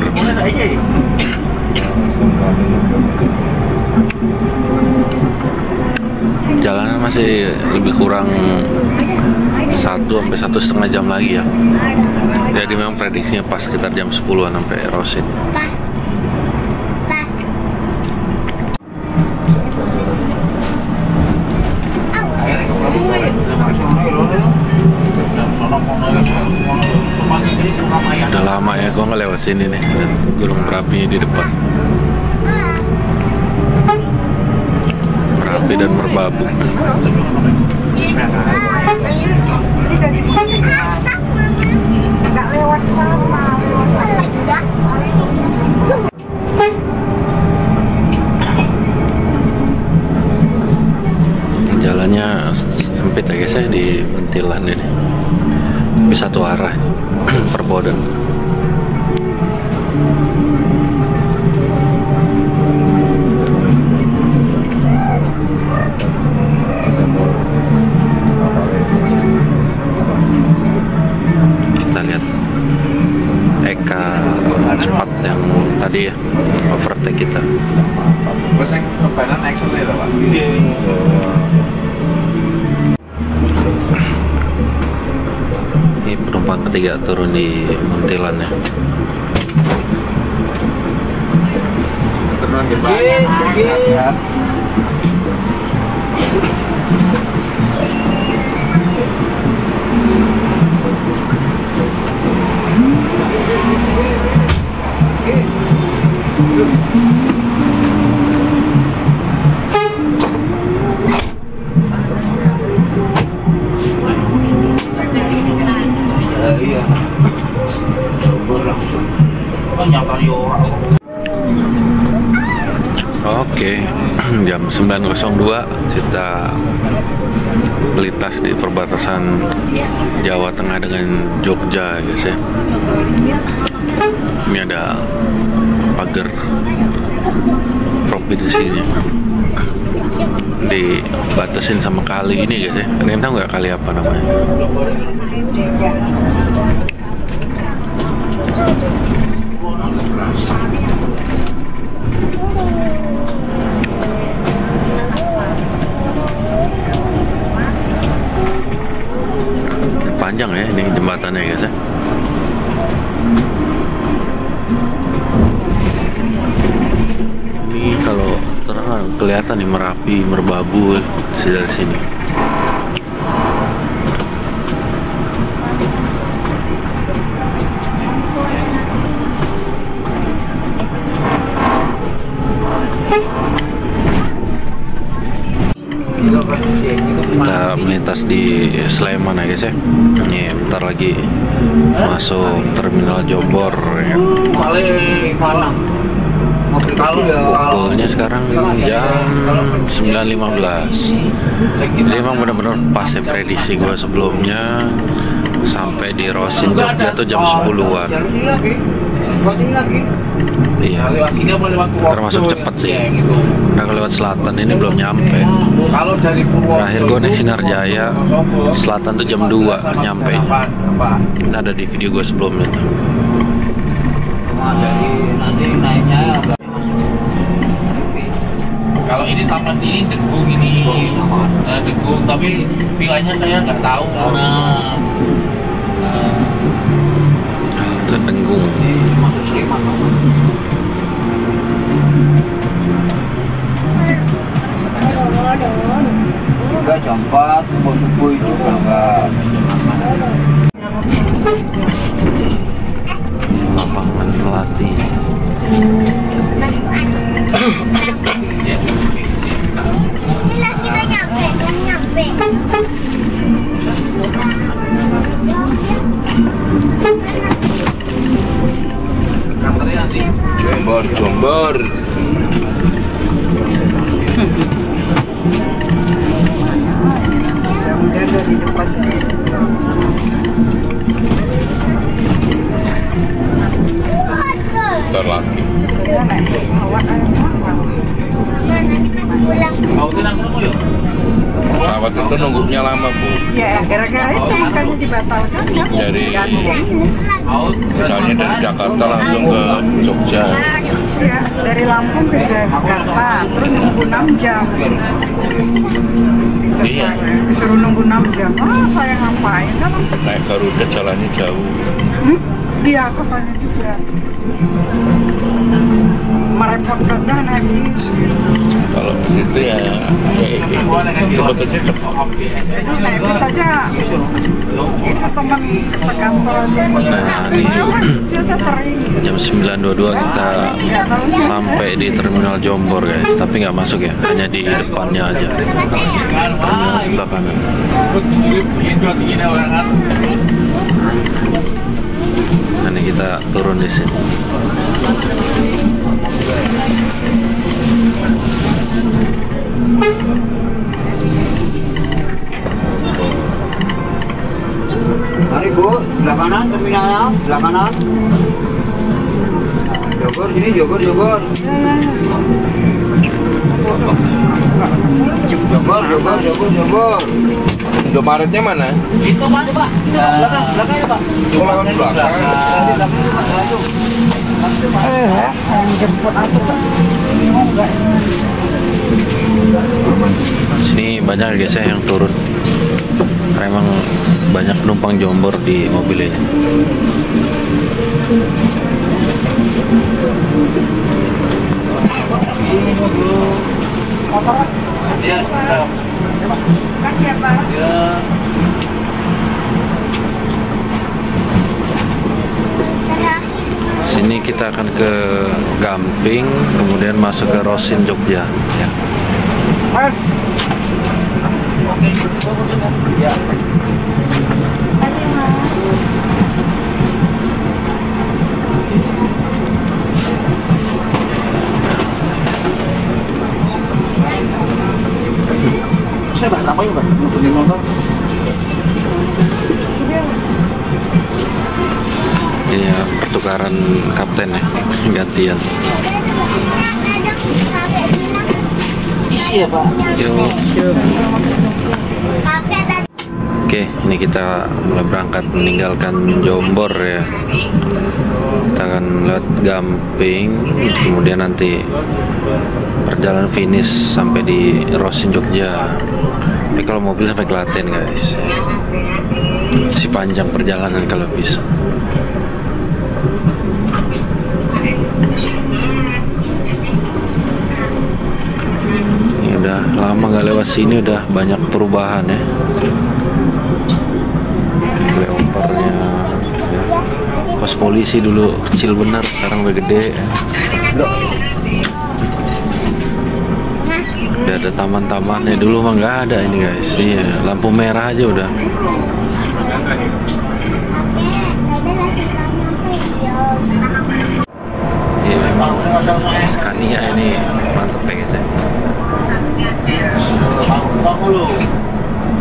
Jalanan masih lebih kurang 1-1,5 jam lagi ya. Jadi memang prediksinya pas sekitar jam 10-an sampai Rosin. Udah lama ya gue nggak lewat sini nih, gunung Merapi di depan. Merapi dan Merbabu. Nggak lewat sana, Jalannya sempit ya guys ya di Muntilan ini. Tapi satu arah perbodan. Kita lihat Eka cepat yang tadi ya overtake kita. Terus yang kebanan action itu Pak. penumpang ketiga turun di Muntilan ya. Tenang ya. Iya. Oke, jam 9.02 kita melintas di perbatasan Jawa Tengah dengan Jogja guys ya. Ini ada pagar provinsinya, dibatasin sama kali ini guys ya. Kalian tahu nggak kali apa namanya? Panjang ya ini jembatannya guys ya. Ini kalau terang kelihatan nih Merapi, Merbabu dari sini. Kita melintas di Sleman ya guys ya. Ini bentar lagi masuk terminal Jombor ya. Pukulnya sekarang jam 9.15. Jadi emang benar-benar pas ya prediksi gue sebelumnya, sampai di Rosin Jogja tuh jam 10-an. Iya, termasuk cepat sih. Nah, lewat selatan ini belum nyampe. Terakhir gue naik Sinarjaya selatan tuh jam 2 nyampe. Nah, ada di video gue sebelumnya. Jadi nanti naiknya agak. Kalau ini taman ini Degung ini, Degung, tapi vilanya saya nggak tahu. Itu Degung. Juga jam 4 mau subuh itu enggak. Lapangan Melati. Ini kita nyampe. Jombor. Bentar lagi. Pesawat itu nunggunya lama bu. Ya, gara-gara itu makanya dibatalkan ya. Dari misalnya dari Jakarta langsung ke Jogja. Ya, dari Lampung ke Jakarta, terus nunggu 6 jam. Iya. Disuruh nunggu 6 jam. Ah, saya ngapain kan? Naik Garuda jalannya jauh. Iya, katanya juga. Merepotkan dah habis. Kalau ke situ ya sebetulnya cepat. Naik bis aja. Itu teman sekantor aja. Nah, ini Biasa sering. jam 9.22 kita sampai di terminal Jombor guys, tapi nggak masuk ya, hanya di depannya aja, terminal sebelah kanan. Nah, ini kita turun di sini. Mari Bu, sebelah kanan terminalnya, sebelah kanan. Jogor sini, Jogor. Jogor. Indomaretnya mana? Itu mas, Pak. Belakang ya Pak. Cuma belakang. Jemput aku Pak. Sini banyak guys ya yang turun. Karena emang banyak penumpang Jombor di mobil ini. Ya, siap. Kasih ya Pak. Ya. Sini kita akan ke Gamping, kemudian masuk ke Rosin Jogja. Ya. Mas. Oke. Ya. Kasih Mas. Saya bahan apa ya, Bang? Beli motor. Ini ya, pertukaran kapten ya, gantian. Isi ya, Pak. Oke, ini kita mulai berangkat meninggalkan Jombor ya. Kita akan lewat Gamping, kemudian nanti perjalanan finish sampai di Rosin Jogja. Tapi kalau mobil sampai Klaten guys, masih panjang perjalanan kalau bisa. Ini udah lama nggak lewat sini, udah banyak perubahan ya. Leoparnya ya. Pos polisi dulu kecil benar, sekarang udah gede ya. Udah ada taman-tamannya, dulu mah nggak ada ini guys. Iya, lampu merah aja udah. Iya memang Scania ini mantep ya guys ya.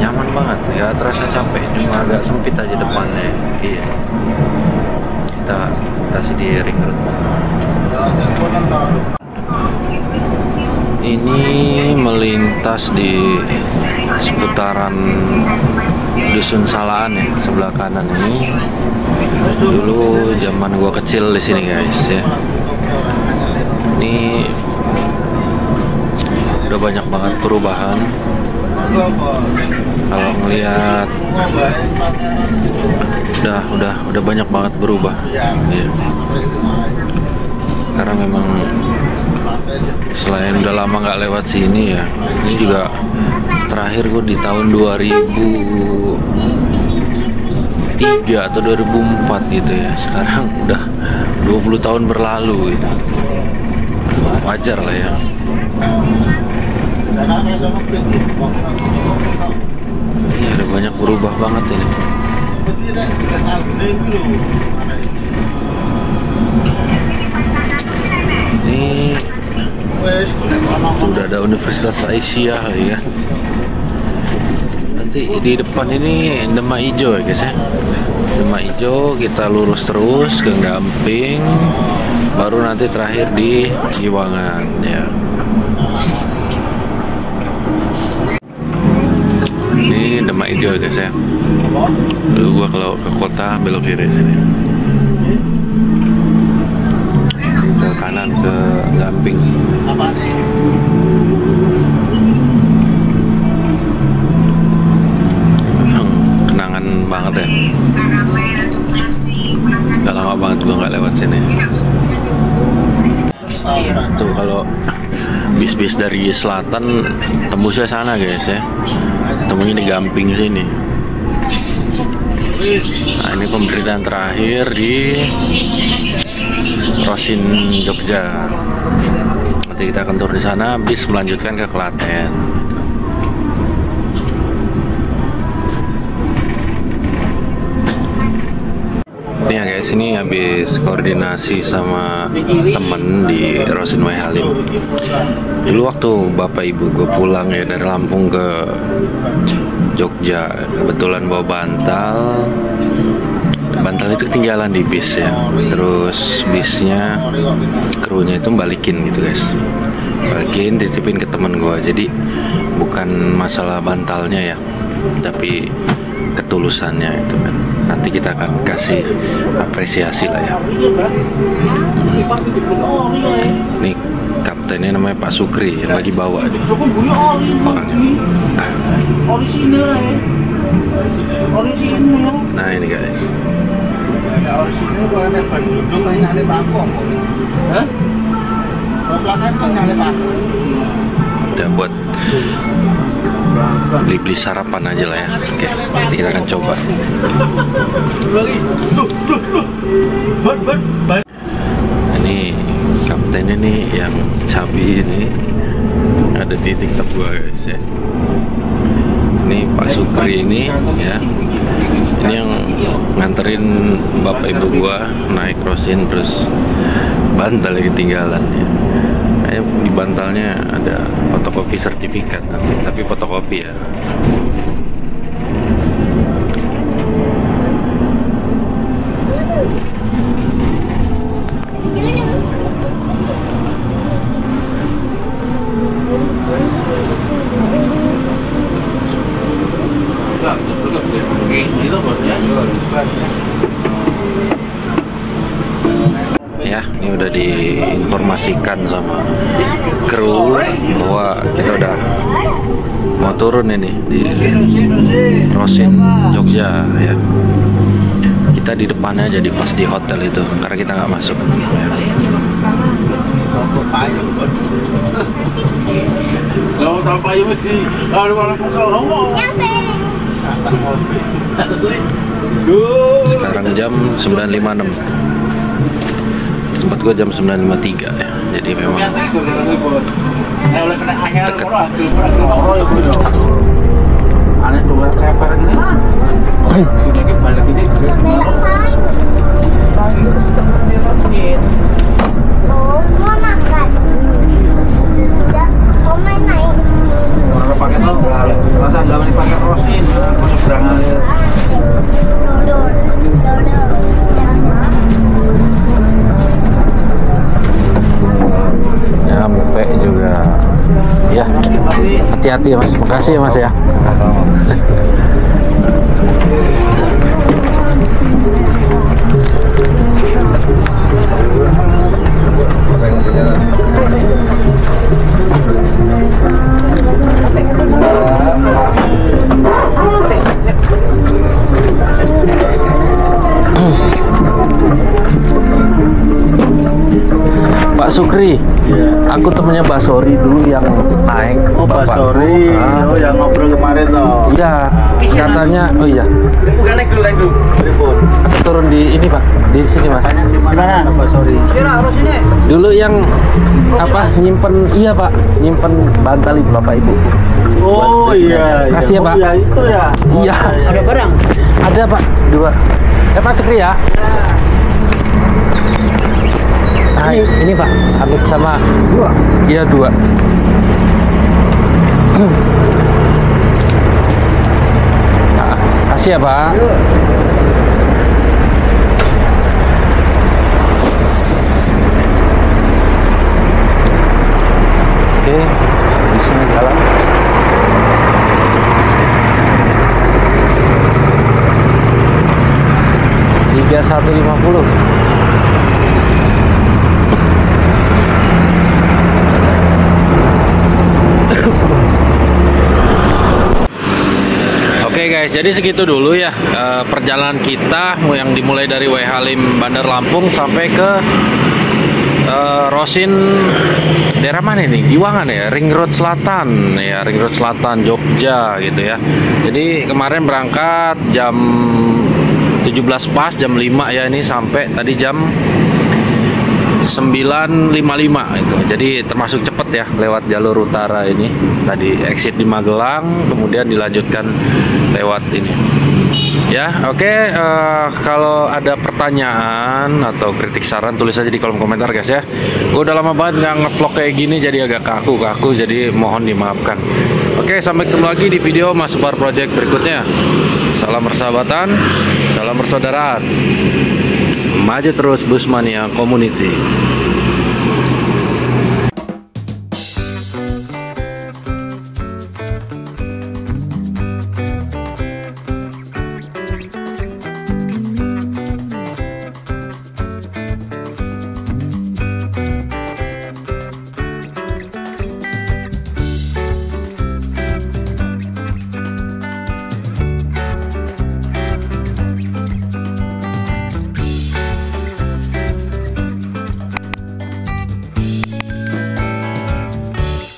Nyaman banget, ya terasa capek, cuma agak sempit aja depannya. Iya. Kita sih di ring road. Ini melintas di seputaran Dusun Salaan ya, sebelah kanan ini. Dulu zaman gua kecil di sini guys ya. Ini udah banyak banget perubahan. Kalau ngelihat udah banyak banget berubah. Iya. Karena memang selain udah lama nggak lewat sini ya, ini juga terakhir gue di tahun 2003 atau 2004 gitu ya. Sekarang udah 20 tahun berlalu gitu. Wajar lah ya. Iya, ada banyak berubah banget ini. Ini udah ada Universitas Aisyah ya. Nanti di depan ini Demak Ijo ya guys ya. Demak Ijo, kita lurus terus ke Gamping, baru nanti terakhir di Giwangan ya. Ini Demak Ijo guys ya. Dulu gua kalau ke kota belok kiri sini. Ke kanan ke Gamping. Memang kenangan banget ya. Gak lama banget gua nggak lewat sini. Tuh kalau bis-bis dari selatan tembusnya sana guys ya. Temunya di Gamping sini. Nah, ini pemberitaan terakhir di Rosin Jogja. Nanti kita akan turun di sana, bis melanjutkan ke Klaten. Ini ya guys, ini habis koordinasi sama temen di Rosin Way Halim. Dulu waktu bapak ibu gue pulang ya dari Lampung ke Jogja, kebetulan bawa bantal. Bantal itu ketinggalan di bis ya. Terus bisnya, krunya itu balikin gitu guys. Balikin, dititipin ke temen gue. Jadi bukan masalah bantalnya ya, tapi ketulusannya itu kan. Nanti kita akan kasih apresiasi lah ya. Nih kaptennya namanya Pak Sukri yang lagi bawa nih orangnya. Nah ini guys. Orisinil kok ana bandung kaya nyale paku. Hah? Belakang kan nyale paku. Udah buat beli sarapan aja lah ya. Oke, nanti kita akan coba. Ini kaptennya nih yang cabi ini ada di TikTok gua guys ya. Ini Pak Sukri ini ya. Ini yang nganterin bapak ibu gua naik Rosin, terus bantal yang ketinggalan ya. Di bantalnya ada fotokopi sertifikat, tapi fotokopi ya. Ya, ini udah diinformasikan sama kru bahwa kita udah mau turun ini di Rosin, Jogja ya. Kita di depannya jadi pas di hotel itu karena kita nggak masuk. Lo tau payu mesti. Aduh malah pukul ngomong. Sekarang jam 9.56. Tempat gua jam 9.53 ya. Jadi memang dekat. Ada dua ceper ini lah. Sudah kita balik ini. Oh, mau makan. Udah, mau main naik. Orang pakai lo, masa nggak mau dipakai Rosin, mau seberang aja. Nyampe juga. Ya, hati-hati ya Mas. Makasih ya Mas ya. Pak Sukri, aku temennya Mbak Sori dulu yang naik. Oh, Pak Sori, oh yang ngobrol kemarin toh. Iya, katanya, oh iya. Bukan naik dulu. Aku turun di ini Pak, di sini Mas. Di mana Pak Sori? Harus ini. Dulu yang apa nyimpen, iya Pak, nyimpen bantal itu Bapak Ibu. Oh iya. Kasih ya Pak. Ya itu ya. Iya. Ada barang? Ada Pak, 2. Ya Pak Sukri ya. Nah, ini Pak, Amit sama 2. Iya 2. Nah, kasih ya Pak. Oke, di sini jalan. $31.50. Oke guys, jadi segitu dulu ya perjalanan kita yang dimulai dari W Halim Bandar Lampung sampai ke Rosin, daerah mana nih? Giwangan ya, Ring Road Selatan ya, Ring Road Selatan Jogja gitu ya. Jadi kemarin berangkat jam 17 pas, jam 5 ya, ini sampai tadi jam 9.55 itu. Jadi termasuk cepet ya lewat jalur utara ini. Tadi exit di Magelang, kemudian dilanjutkan lewat ini. Ya, oke. Kalau ada pertanyaan atau kritik saran tulis aja di kolom komentar guys ya. Gue udah lama banget nggak ngevlog kayak gini, jadi agak kaku, jadi mohon dimaafkan. Oke, sampai ketemu lagi di video Mas Supar Project berikutnya. Salam persahabatan, salam persaudaraan. Maju terus Busmania Community.